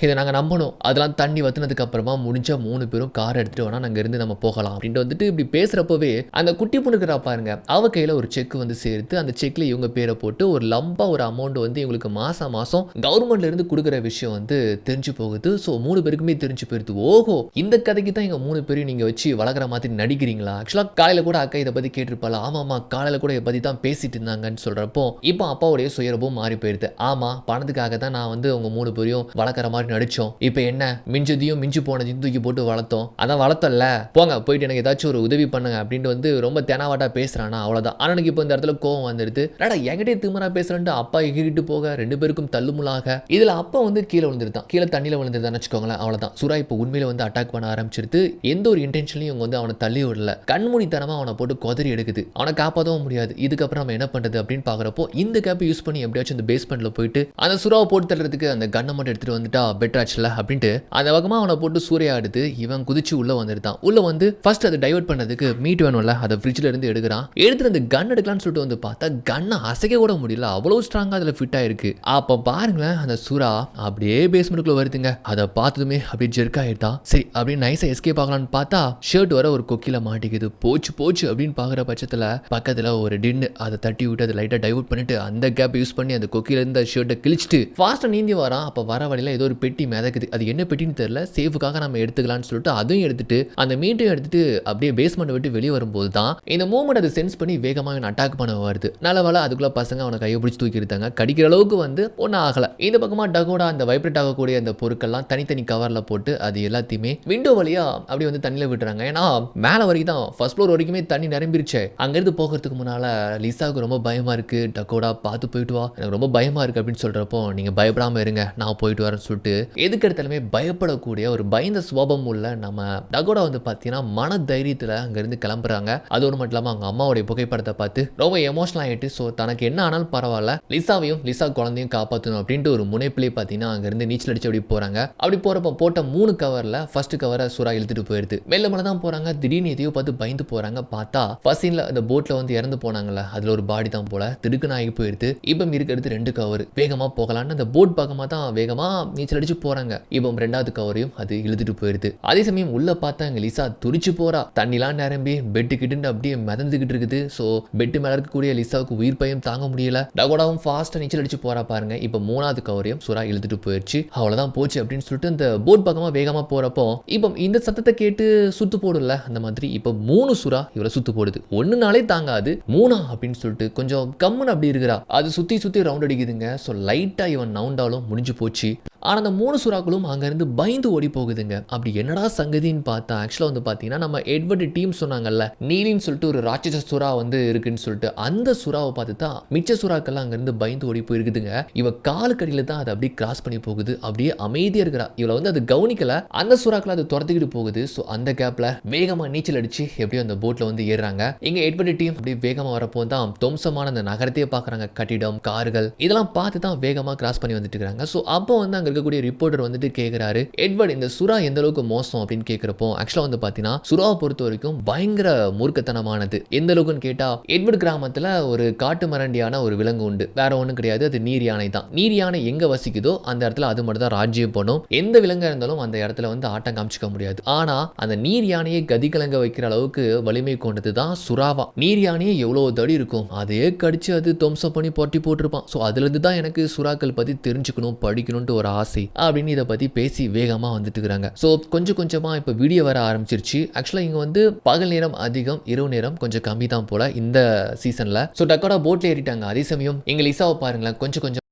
இதை நாங்க நம்பணும், அதெல்லாம் தண்ணி வத்துனதுக்கு அப்புறமா முடிஞ்சா 3 பேரும் கார் எடுத்துட்டு வேணா நாங்க இருந்து நம்ம போகலாம் அப்படின்ட்டு வந்துட்டு இப்படி பேசுறப்பவே அந்த குட்டி பொண்ணுக்கிறா பாருங்க, அவ கையில ஒரு செக் வந்து சேர்த்து அந்த செக்ல இவங்க பேரை போட்டு ஒரு லம்பா ஒரு அமௌண்ட் வந்து இவங்களுக்கு மாசம் மாசம் கவர்மெண்ட்ல இருந்து கொடுக்குற விஷயம் வந்து தெரிஞ்சு போகுது. ஸோ 3 பேருக்குமே தெரிஞ்சு போயிருது. ஓஹோ, இந்த கதைக்கு தான் எங்க 3 பேரையும் நீங்க வச்சு வளர்க்குற மாதிரி நடிக்கிறீங்களா? ஆக்சுவலா காலையில கூட அக்கா இதை பத்தி கேட்டிருப்பாள். ஆமாமா, காலையில கூட இதை பத்தி தான் பேசிட்டு இருந்தாங்கன்னு சொல்றப்போ இப்போ அப்பாவுடைய சுயரபம் மாறி போயிருது. ஆமா, பணத்துக்காக தான் நான் வந்து உங்க 3 பேரையும் வளர்க்குற மாதிரி நடிச்சோம். இப்போ என்ன, மிஞ்சதையும் மிஞ்சு போனதையும் தூக்கி போட்டு வளர்த்தோம், அதான் வளர்த்தல, போங்க போயிட்டு எனக்கு ஏதாச்சும் ஒரு உதவி பண்ணுங்க அப்படின்ட்டு வந்து ரொம்ப தெனாவாட்டா பேசுறானா, அவ்வளவுதான். ஆனனுக்கு இப்போ இந்த இடத்துல கோவம் வந்துடுது. என்கிட்டே திமிரா பேசுறேன்ட்டு அப்பா எகிட்டு போக 2 பேருக்கும் தள்ளுமுலாக. இதுல அப்பா வந்து கீழே விழுந்துருதான், கீழே தண்ணியில விழுந்துருதான்னு வச்சுக்கோங்களேன். அவ்வளவுதான், சுறா இப்போ உண்மையில வந்து அட்டாக் பண்ண ஆரம்பிச்சிருது. எந்த ஒரு இன்டென்ஷன்லையும் இவங்க வந்து அவனை தள்ளி விடல, கண்மூடித்தனமா அவனை போட்டு கொதறி எடுக்குது. அவனை காப்பாற்றவும் முடியாது. இதுக்கப்புறம் நம்ம என்ன பண்றது அப்படின்னு பாக்குறப்போ இந்த கேப் யூஸ் பண்ணி எப்படியாச்சும் இந்த பேஸ்மெண்ட்ல போயிட்டு அந்த சுறாவை போட்டு தள்ளுறதுக்கு அந்த கண்ணை மட்டும் எடுத்துட்டு வந்துட்டா பெட்டர் ஆச்சுல அப்படின்ட்டு அந்த பக்கமா அவனை போட்டு சூறையாடுது. இவன் குதிச்சு உள்ள வந்துருந்தான். உள்ள வந்து ஃபர்ஸ்ட் அதை டைவர்ட் பண்ணதுக்கு மீட் வேணும்ல, அதை ஃப்ரிட்ஜ்ல இருந்து எடுக்கிறான். எடுத்துட்டு அந்த கன் எடுக்கலாம்னு சொல்லிட்டு வந்து பார்த்தா கண்ணை அசைக்க கூட முடியல, அவ்வளவு ஸ்ட்ராங்கா அதுல ஃபிட் ஆயிருக்கு. அப்ப பாருங்களேன், அந்த சுறா அப்படியே பேஸ்மெண்ட்டுக்குள்ள வருதுங்க. அதை பார்த்ததுமே அப்படியே ஜெர்க் ஆயிட்டான். சரி அப்படின்னு நைஸா எஸ்கேப் ஆகலாம்னு பார்த்தா ஷர்ட் வர ஒரு கொக்கில மாட்டிக்குது. போச்சு போச்சு அப்படின்னு பாக்குற பட்சத்துல பக்கத்துல ஒரு டின்னு அதை தட்டி விட்டு அதை லைட்டா டைவர்ட் பண்ணிட்டு அந்த கேப் யூஸ் பண்ணி அந்த கொக்கில இருந்து ஷர்ட்டை கிழிச்சிட்டு ஃபாஸ்டா நீந்தி வரான். அப்ப வர வழியில ஏதோ ஒரு பெட்டி மிதக்குது, அது என்ன பெட்டின்னு தெரியல, சேஃபுக்காக நம்ம எடுத்துக்கலாம்னு சொல்லிட்டு அதையும் எடுத்துட்டு அந்த மீட்டையும் எடுத்துட்டு அப்படியே பேஸ்மெண்ட் விட்டு வெளியே வரும்போது தான் இந்த மூமெண்ட் அதை சென்ஸ் பண்ணி வேகமாக அட்டாக் பண்ண வருது. நல்ல வேலை அதுக்குள்ள பசங்க அவனை கையை பிடிச்சி தூக்கி எடுத்தாங்க. கடிக்கிற அளவுக்கு வந்து ஒன்றும் ஆகல. இந்த பக்கமா டகோடா அந்த வைப்ரேட் ஆகக்கூடிய அந்த பொருட்கள்லாம் தனித்தனி கவர்ல போட்டு அது எல்லாத்தையுமே விண்டோ வழியா அப்படி வந்து தண்ணியில் விட்டுறாங்க. ஏன்னா மேலே வரைக்கும் தான் ஃபர்ஸ்ட் ஃப்ளோர் வரைக்குமே தண்ணி நிரம்பிருச்சு. அங்கிருந்து போகிறதுக்கு முன்னால லிசாவுக்கு ரொம்ப பயமா இருக்கு, டகோடா பார்த்து போயிட்டு வா, எனக்கு ரொம்ப பயமா இருக்கு அப்படின்னு சொல்றப்போ நீங்க பயப்படாம இருங்க, நான் போயிட்டு வரேன்னு சொல்லிட்டு எதுக்கு எடுத்தாலுமே பயப்படக்கூடிய ஒரு பயந்த சுபாவம் உள்ள நம்ம டகோடா வந்து பார்த்தீங்கன்னா மன தைரியத்தில் அங்கேருந்து கிளம்புறாங்க. அது ஒன்று மட்டும் இல்லாமல் அவங்க அம்மாவுடைய புகைப்படத்தை பார்த்து ரொம்ப எமோஷனல் ஆகிட்டு ஸோ தனக்கு என்ன ஆனாலும் பரவாயில்ல, லிசாவையும் லிசா குழந்தையும் காப்பாற்றணும் அப்படின்ட்டு ஒரு முனைப்பிலே பார்த்தீங்கன்னா அங்கேருந்து நீச்சல் அடிச்சு அப்படி போகிறாங்க. அப்படி போகிறப்ப போட்ட 3 கவரில் ஃபர்ஸ்ட் கவரை சுறா இழுத்துட்டு போயிடுது. மெல்ல மெல்ல தான் போகிறாங்க. திடீர்னு எதையோ பார்த்து பயந்து போகிறாங்க. பார்த்தா ஃபர்ஸ்ட் சீனில் அந்த போட்டில் வந்து இறந்து போனாங்கல்ல, அதில் ஒரு பாடி தான் போல திடுக்குன்னு ஆகி போயிடுது. இப்போ இருக்கிறது 2 கவர், வேகமாக போகலான்னு அந்த போட் பக்கமாக தான் வேகமாக நீச்சல் அடிச்சு போகிறாங்க. இப்போ 2வது கவரையும் அது இழுத்துட்டு போயிடுது. அதே சமயம் உள்ள பார்த்தா அங்கே லிசா துடிச்சு போறா. தண்ணிலாம் நிரம்பி பெட்டு கிட்டு அப்படியே மிதந்துகிட்டு இருக்குது. ஸோ பெட்டு மேல இருக்கக்கூடிய லிசாவுக்கு உயிர் பயம் தாங்க முடியல. டகோடாவும் ஃபாஸ்ட்டாக நீச்சல் அடிச்சு போறா பாருங்க. இப்போ 3வது கவரையும் சுறா இழுத்துட்டு போயிடுச்சு. அவ்வளோதான் போச்சு அப்படின்னு சொல்லிட்டு இந்த போட் பக்கமாக வேகமாக போறப்போ இப்போ இந்த சத்தத்தை கேட்டு சுத்து போடல அந்த மாதிரி இப்போ 3 சுறா இவரை சுத்து போடுது. 1 நாளே தாங்காது 3 அப்படின்னு சொல்லிட்டு கொஞ்சம் கம்முன்னு அப்படி இருக்கிறா. அது சுத்தி சுத்தி ரவுண்ட் அடிக்குதுங்க. ஸோ லைட்டா இவன் நவுண்டாலும் முடிஞ்சு போச்சு. ஆனால் அந்த 3 சுறாக்களும் அங்கேருந்து பயந்து ஓடி போகுதுங்க. அப்படி என்னடா சங்கதின்னு பார்த்தா ஆக்சுவலாக வந்து பார்த்தீங்கன்னா நம்ம எட்வர்டு டீம் சொன்னாங்கல்ல, நீலின்னு சொல்லிட்டு ஒரு ராட்சச சுறா வந்து இருக்குன்னு சொல்லிட்டு அந்த சுறாவை பார்த்து தான் மிச்ச சுறாக்கள்லாம் அங்கேருந்து பயந்து ஓடி போயிருக்குதுங்க. இவ காலுக்கடியில் தான் அதை அப்படியே கிராஸ் பண்ணி போகுது. அப்படியே அமைதியாக இருக்கிறா. இவளை வந்து அது கவனிக்கல, அந்த சுறாக்களை அது துரத்துக்கிட்டு போகுது. ஸோ அந்த கேப்பில் வேகமாக நீச்சல் அடிச்சு எப்படியோ அந்த போட்டில் வந்து ஏறுறாங்க. இங்கே எட்வர்டு டீம் அப்படியே வேகமாக வரப்போ தான் துவம்சமான அந்த நகரத்தையே பார்க்குறாங்க. கட்டிடம், கார்கள் இதெல்லாம் பார்த்து தான் வேகமாக கிராஸ் பண்ணி வந்துட்டு இருக்காங்க. ஸோ அப்போ வந்து இருக்கக்கூடிய ரிப்போர்ட்டர் வந்துட்டு கேட்கிறாரு, எட்வர்ட் இந்த சுறா எந்த அளவுக்கு மோசம் அப்படின்னு கேட்கிறப்போ ஆக்சுவலா வந்து பாத்தீங்கன்னா சுறாவை பொறுத்த வரைக்கும் பயங்கர மூர்க்கத்தனமானது. எந்த அளவுக்குன்னு கேட்டா எட்வர்ட் கிராமத்துல ஒரு காட்டு மரண்டியான ஒரு விலங்கு உண்டு, வேற ஒண்ணும் கிடையாது, அது நீர் யானை தான். நீர் யானை எங்க வசிக்குதோ அந்த இடத்துல அது மட்டும் தான் ராஜ்யம் பண்ணும். எந்த விலங்கா இருந்தாலும் அந்த இடத்துல வந்து ஆட்டம் காமிச்சிக்க முடியாது. ஆனா அந்த நீர் யானையை கதிகலங்க வைக்கிற அளவுக்கு வலிமை கொண்டது தான் சுறாவா. நீர் யானையே எவ்வளவு தடி இருக்கும், அதையே கடிச்சு அது துவம்சம் பண்ணி போட்டி போட்டிருப்பான். ஸோ அதுல இருந்து தான் எனக்கு சுறாக்கள் பத்தி தெரிஞ்சுக்கணும் படிக்கணும்ட்டு ஒரு ஆசை அப்படின்னு இதை பத்தி பேசி வேகமா வந்துட்டு இருக்காங்க. ஸோ கொஞ்சம் கொஞ்சமா இப்ப வீடியோ வர ஆரம்பிச்சிருச்சு. ஆக்சுவலா இங்க வந்து பகல் நேரம் அதிகம், இரவு நேரம் கொஞ்சம் கம்மி தான் போல இந்த சீசன்ல. ஸோ டக்கோடா போட்ல ஏறிட்டாங்க. அதே சமயம் எங்க லிசாவை பாருங்களேன், கொஞ்சம் கொஞ்சம்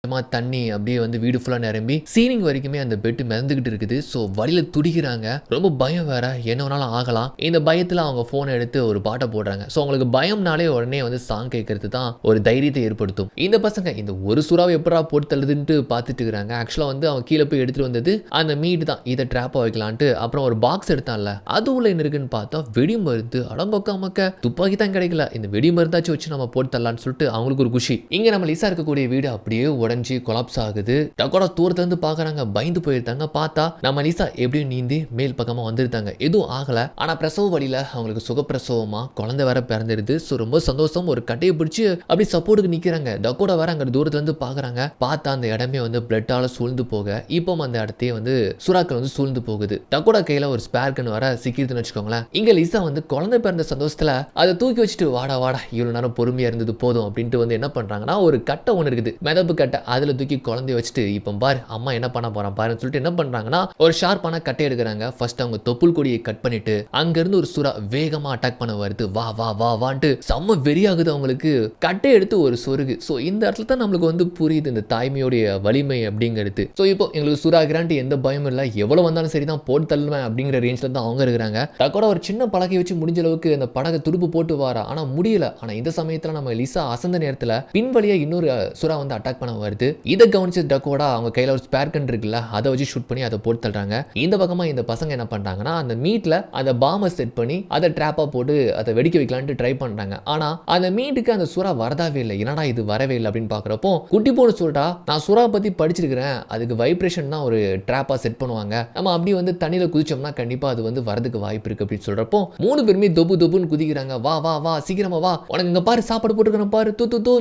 தண்ணி அப்படியே வந்து வீடு ஃபுல்லா நிரம்பி சீலிங் வரைக்குமே அந்த பெட் மிதந்துகிட்டு இருக்குது. ஸோ வழியில துடிக்கிறாங்க. ரொம்ப பயம் வேற, என்ன வேணாலும் ஆகலாம். இந்த பயத்துல அவங்க போனை எடுத்து ஒரு பாட்டை போடுறாங்க. ஸோ அவங்களுக்கு பயம்னாலே உடனே வந்து சாங் கேட்கறது தான் ஒரு தைரியத்தை ஏற்படுத்தும். இந்த பசங்க இந்த ஒரு சுறாவை எப்படா போட்டு தள்ளுதுன்ட்டு பார்த்துட்டு இருக்காங்க. ஆக்சுவலா வந்து அவன் கீழே போய் எடுத்துட்டு வந்தது அந்த மீட் தான். இதை ட்ராப்பா வைக்கலான்ட்டு அப்புறம் ஒரு பாக்ஸ் எடுத்தான்ல, அது உள்ள என்ன இருக்குன்னு பார்த்தா வெடி மருந்து. அடம்பக்கா மக்க துப்பாக்கி தான் கிடைக்கல, இந்த வெடி மருந்தாச்சும் வச்சு நம்ம போட்டு தரலான்னு சொல்லிட்டு அவங்களுக்கு ஒரு குஷி. இங்க நம்ம லிசா இருக்கக்கூடிய வீடு அப்படியே உடஞ்சி கொலாப்ஸ் ஆகுது. டக்கோடா தூரத்துல இருந்து பாக்குறாங்க, பயந்து போயிருந்தாங்க. பார்த்தா நம்ம லிசா எப்படியும் நீந்தி மேல் பக்கமா வந்துருந்தாங்க. எதுவும் ஆகல. ஆனா பிரசவ வழியில அவங்களுக்கு சுகப்பிரசவமா குழந்தை வேற பிறந்திருது. ஸோ ரொம்ப சந்தோஷம். ஒரு கட்டையை பிடிச்சி அப்படி சப்போர்ட்டுக்கு நிக்கிறாங்க. டக்கோடா வேற அங்க தூரத்துல இருந்து பாக்குறாங்க. பார்த்தா அந்த இடமே வந்து பிளட்டால சூழ்ந்து போக, இப்போ அந்த இடத்தையே வந்து சுறாக்கள் வந்து சூழ்ந்து போகுது. டக்கோடா கையில ஒரு ஸ்பேர் கன் வர சிக்கிதுன்னு வச்சுக்கோங்களேன். இங்க லிசா வந்து குழந்தை பிறந்த சந்தோஷத்துல அதை தூக்கி வச்சுட்டு வாடா வாடா இவ்வளவு நேரம் பொறுமையா இருந்தது போதும் அப்படின்ட்டு வந்து என்ன பண்றாங்கன்னா, ஒரு கட்டை ஒன்று இருக்குது, மிதப்பு கட்டை, அதுல தூக்கி குழந்தைய வச்சுட்டு இப்போ பாரு அம்மா என்ன பண்ண போறான் பாருன்னு சொல்லிட்டு என்ன பண்றாங்கன்னா, ஒரு ஷார்ப்பான கட்டை எடுக்கிறாங்க. ஃபர்ஸ்ட் அவங்க தொப்புள் கொடியை கட் பண்ணிட்டு அங்க இருந்து ஒரு சுறா வேகமா அட்டாக் பண்ண வருது. வா வா வா வான்ட்டு செம்ம வெறியாகுது அவங்களுக்கு. கட்டை எடுத்து ஒரு சொருகு. ஸோ இந்த இடத்துல தான் நம்மளுக்கு வந்து புரியுது இந்த தாய்மையோடைய வலிமை அப்படிங்கிறது. ஸோ இப்போ எங்களுக்கு சுறாகிறான்ட்டு எந்த பயமும் இல்லை, எவ்வளவு வந்தாலும் சரி தான் போட்டு தள்ளுவேன் அப்படிங்கிற ரேஞ்சில் தான் அவங்க இருக்கிறாங்க. டக்கோட ஒரு சின்ன பலகை வச்சு முடிஞ்ச அளவுக்கு அந்த படகை துடுப்பு போட்டு வாரா, ஆனா முடியல. ஆனா இந்த சமயத்துல நம்ம லிசா அசந்த நேரத்துல பின்வழியா இன்னொரு சுறா வந்து அட்டாக் பண்ண வருது. இதை கவனிச்ச டக்கோடா அவங்க கையில ஒரு ஸ்பேர் கன் இருக்குல்ல, அதை வச்சு ஷூட் பண்ணி அதை போட்டு தள்ளுறாங்க. இந்த பக்கமா இந்த பசங்க என்ன பண்றாங்கன்னா, அந்த மீட்ல அந்த பாம்பை செட் பண்ணி அதை ட்ராப்பா போட்டு அதை வெடிக்க வைக்கலான்ட்டு ட்ரை பண்றாங்க. ஆனா அந்த மீட்டுக்கு அந்த சுறா வரதாவே இல்லை. என்னடா இது வரவே இல்லை அப்படின்னு பாக்குறப்போ குட்டி போன சொல்லிட்டா, நான் சுறா பத்தி படிச்சிருக்கிறேன், அதுக்கு வைப்ரேஷன் தான் ஒரு ட்ராப்பா செட் பண்ணுவாங்க, நம்ம அப்படி வந்து தண்ணியில குதிச்சோம்னா கண்டிப்பா அது வந்து வரதுக்கு வாய்ப்பு இருக்கு அப்படின்னு சொல்றப்போ மூணு பேருமே தொப்பு தொப்புன்னு குதிக்கிறாங்க. வா வா வா சீக்கிரமா வா, உனக்கு இங்க பாரு சாப்பாடு போட்டுக்கிறேன் பாரு, தூ தூ தூ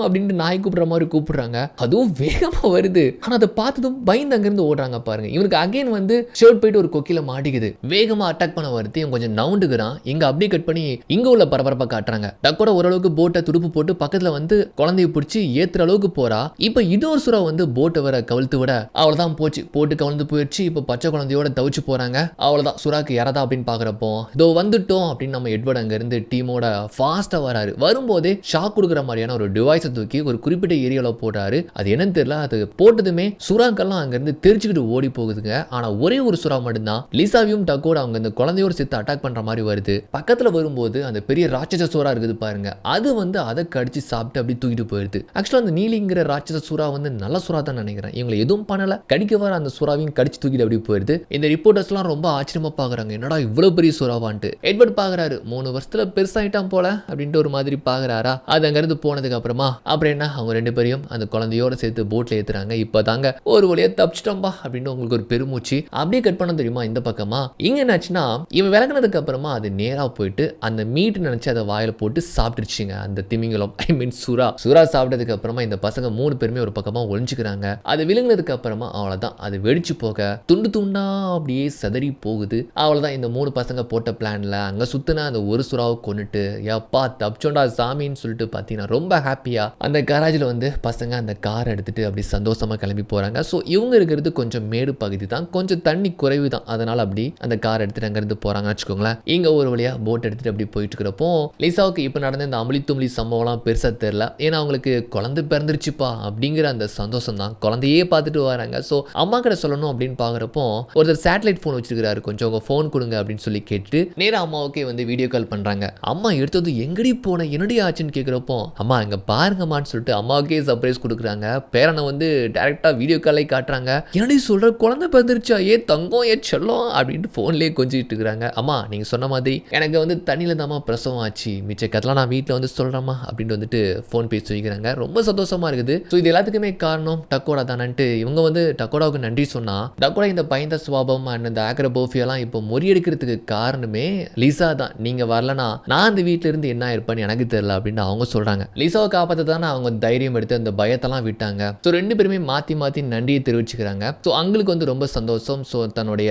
அப்படின்ட்டு நாய் கூப்பிடுற மாதிரி கூப்பிடுறாங்க. அதுவும் வேகமா வருது. ஆனா அதை பார்த்ததும் பயந்து அங்கிருந்து ஓடுறாங்க பாருங்க. இவனுக்கு அகைன் வந்து ஷர்ட் போயிட்டு ஒரு கொக்கில மாட்டிக்குது. வேகமா அட்டாக் பண்ண வருது. இவன் கொஞ்சம் நவுண்டுகிறான். இங்க அப்படியே கட் பண்ணி இங்க உள்ள பரபரப்பா காட்டுறாங்க. டக்கோட ஓரளவுக்கு போட்டை துடுப்பு போட்டு பக்கத்துல வந்து குழந்தைய பிடிச்சி ஏத்துற அளவுக்கு போறா. இப்ப இன்னொரு சுறா வந்து போட்டை வர கவிழ்த்து விட அவ்வளவுதான் போச்சு, போட்டு கவிழ்ந்து போயிடுச்சு. இப்ப பச்சை குழந்தையோட தவிச்சு போறாங்க. அவ்வளவுதான் சுறாக்கு யாரதா அப்படின்னு பாக்குறப்போ இதோ வந்துட்டோம் அப்படின்னு நம்ம எட்வர்ட் அங்க இருந்து டீமோட ஃபாஸ்டா வராரு. வரும்போதே ஷாக் கொடுக்குற மாதிரியான ஒரு டிவைஸை தூக்கி ஒரு குறிப்பிட்ட ஏரியால போடுறாரு. அது என்னன்னு தெரியல, அது போட்டதுமே சுறாக்கெல்லாம் அங்க இருந்து தெரிச்சுக்கிட்டு ஓடி போகுதுங்க. ஆனா ஒரே ஒரு சுறா மட்டும்தான் லிசாவையும் டக்கோட அவங்க இந்த குழந்தையோட சேர்த்து அட்டாக் பண்ற மாதிரி வருது. பக்கத்துல வரும்போது அந்த பெரிய ராட்சச சுறா இருக்குது பாருங்க, அது வந்து அதை கடிச்சு சாப்பிட்டு அப்படி தூக்கிட்டு போயிருது. ஆக்சுவலா அந்த நீலிங்கிற ராட்சச சுறா வந்து நல்ல சுறா தான் நினைக்கிறேன். இவங்களை எதுவும் பண்ணல, கடிக்க வர அந்த சுறாவையும் கடிச்சு தூக்கிட்டு அப்படி போயிருது. இந்த ரிப்போர்ட்டர்ஸ் எல்லாம் ரொம்ப ஆச்சரியமா பாக்குறாங்க, என்னடா இவ்வளவு பெரிய சுறாவான்ட்டு. எட்வர்ட் பாக்குறாரு, 3 வருஷத்துல பெருசாயிட்டான் போல அப்படின்ட்டு ஒரு மாதிரி பாக்குறாரா. அது அங்க இருந்து போனதுக்கு அப்புறமா அப்புறம் என்ன, அவங்க 2 பேரையும் அந்த குழந்தையோட சேர்த்து போட்ல ஏத்துறாங்க. இப்ப தாங்க ஒரு வழியா தப்பிச்சிட்டோம்பா அப்படின்னு உங்களுக்கு ஒரு பெருமூச்சு. அப்படியே கட் பண்ண தெரியுமா இந்த பக்கமா. இங்க என்னாச்சுன்னா, இவன் விளக்குனதுக்கு அப்புறமா அது நேரா போயிட்டு அந்த மீட் நினைச்சு அதை வாயில போட்டு சாப்பிட்டுருச்சுங்க அந்த திமிங்கலம், ஐ மீன் சுறா. சுறா சாப்பிட்டதுக்கு அப்புறமா இந்த பசங்க 3 பேருமே ஒரு பக்கமா ஒளிஞ்சுக்கிறாங்க. அது விழுங்கினதுக்கு அப்புறமா அவ்வளவுதான், அது வெடிச்சு போக துண்டு துண்டா அப்படியே சதறி போகுது. அவ்வளவுதான், இந்த 3 பசங்க போட்ட பிளான்ல அங்க சுத்தின அந்த ஒரு சுறாவை கொண்டுட்டு எப்பா தப்பிச்சோண்டா சாமின்னு சொல்லிட்டு பாத்தீங்கன்னா ரொம்ப ஹாப்பியா அந்த கராஜில் வந்து பசங்க அந்த கார் எடுத்துட்டு அப்படி சந்தோஷமா கிளம்பி போறாங்க. ஸோ இவங்க இருக்கிறது கொஞ்சம் மேடு பகுதி தான், கொஞ்சம் தண்ணி குறைவு தான், அதனால அப்படி அந்த கார் எடுத்துட்டு அங்கிருந்து போறாங்கன்னு வச்சுக்கோங்களேன். இங்க ஒரு வழியா போட் எடுத்துட்டு அப்படி போயிட்டு இருக்கிறப்போ லிசாவுக்கு இப்ப நடந்த இந்த அமளி தும்ளி சம்பவம்லாம் பெருசா தெரியல. ஏன்னா அவங்களுக்கு குழந்தை பிறந்துருச்சுப்பா அப்படிங்கிற அந்த சந்தோஷம் தான். குழந்தையே பார்த்துட்டு வராங்க. ஸோ அம்மா கிட்ட சொல்லணும் அப்படின்னு பாக்குறப்போ ஒருத்தர் சேட்டலைட் போன் வச்சிருக்காரு, கொஞ்சம் உங்க போன் கொடுங்க அப்படின்னு சொல்லி கேட்டு நேரா அம்மாவுக்கே வந்து வீடியோ கால் பண்றாங்க. அம்மா எடுத்தது எங்கடி போன என்னடி ஆச்சுன்னு கேட்கிறப்போ அம்மா இங்க பாருங்கம்மான்னு சொல்லிட்டு அம்மாவுக்கே சர்ப்ரைஸ் கொடுக்குறாங்க. பேரனை வந்து டைரக்டா வீடியோ காலை காட்டுறாங்க. என்னடி சொல்ற, குழந்தை பிறந்துருச்சா, ஏ தங்கம் ஏ செல்லம் அப்படின்ட்டு போன்லயே கொஞ்சிட்டு இருக்கிறாங்க. அம்மா நீங்க சொன்ன மாதிரி எனக்கு வந்து தண்ணியில தாம்மா பிரசவம் ஆச்சு, மிச்ச கதெல்லாம் நான் வீட்டில் வந்து சொல்றேம்மா அப்படின்ட்டு வந்துட்டு போன் பேசி வைக்கிறாங்க. ரொம்ப சந்தோஷமா இருக்குது. ஸோ இது எல்லாத்துக்குமே காரணம் டக்கோடா தானன்ட்டு இவங்க வந்து டக்கோடாவுக்கு நன்றி சொன்னா, டக்கோடா இந்த பயந்த சுவாபம் அண்ட் இந்த ஆக்ரோபோஃபியெல்லாம் இப்போ முறியடிக்கிறதுக்கு காரணமே லிசா தான். நீங்க வரலனா நான் அந்த வீட்டில இருந்து என்ன இருப்பேன்னு எனக்கு தெரியல அப்படின்னு அவங்க சொல்றாங்க. லிசாவை காப்பாற்ற தானே அவங்க தைரியம் எடுத்து அந்த பயத்தெல்லாம் விட்டாங்க. ஸோ 2 பேருமே மாற்றி மாற்றி நன்றியை தெரிவிச்சுக்கிறாங்க. ஸோ அவங்களுக்கு வந்து ரொம்ப சந்தோஷம். ஸோ தன்னுடைய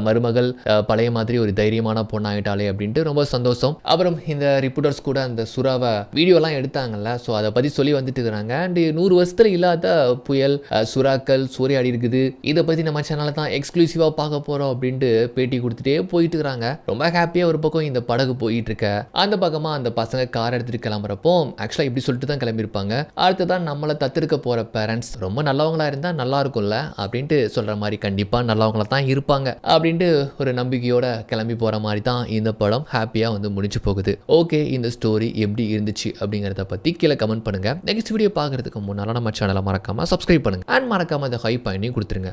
மருமகள் பழைய மாதிரி ஒரு தைரியமான பொண்ணாயிட்டாலே அப்படின்ட்டு ரொம்ப சந்தோஷம். அப்புறம் இந்த ரிப்போர்ட்டர்ஸ் கூட அந்த சுறாவை வீடியோலாம் எடுத்தாங்கல்ல, ஸோ அதை பற்றி சொல்லி வந்துட்டு இருக்கிறாங்க. அண்ட் 100 வருஷத்துல இல்லாத புயல், சுறாக்கள் சூறையாடி இருக்குது, இதை பற்றி நம்ம சேனலில் தான் எக்ஸ்க்ளூசிவாக பார்க்க போகிறோம் அப்படின்ட்டு பேட்டி கொடுத்துட்டே போயிட்டு இருக்கிறாங்க. ரொம்ப ஹாப்பியாக ஒரு பக்கம் இந்த படகு போயிட்டு இருக்க, அந்த பக்கமாக அந்த பசங்க கார் எடுத்துகிட்டு கிளம்புறப்போ ஆக்சுவலாக இப்படி சொல்லிட்டு தான் கிளம்பியிருப்பாங்க. அடுத்ததான் நம்மளை தத்து தத்தெடுக்க போகிற பேரண்ட்ஸ் ரொம்ப நல்லவங்களா இருந்தால் நல்லா இருக்கும்ல அப்படின்ட்டு சொல்கிற மாதிரி கண்டிப்பாக நல்லவங்களா தான் இருப்பாங்க அப்படின்ட்டு ஒரு நம்பிக்கையோட கிளம்பி போகிற மாதிரி தான் இந்த படம் ஹாப்பியாக வந்து முடிஞ்சு போகுது. ஓகே, இந்த ஸ்டோரி எப்படி இருந்துச்சு அப்படிங்கிறத பற்றி கீழே கமெண்ட் பண்ணுங்கள். நெக்ஸ்ட் வீடியோ பார்க்குறதுக்கு முன்னால் நம்ம சேனலை மறக்காமல் சப்ஸ்கிரைப் பண்ணுங்கள் அண்ட் மறக்காமல் இந்த ஹை பாயிண்டையும் கொடுத்துருங்க.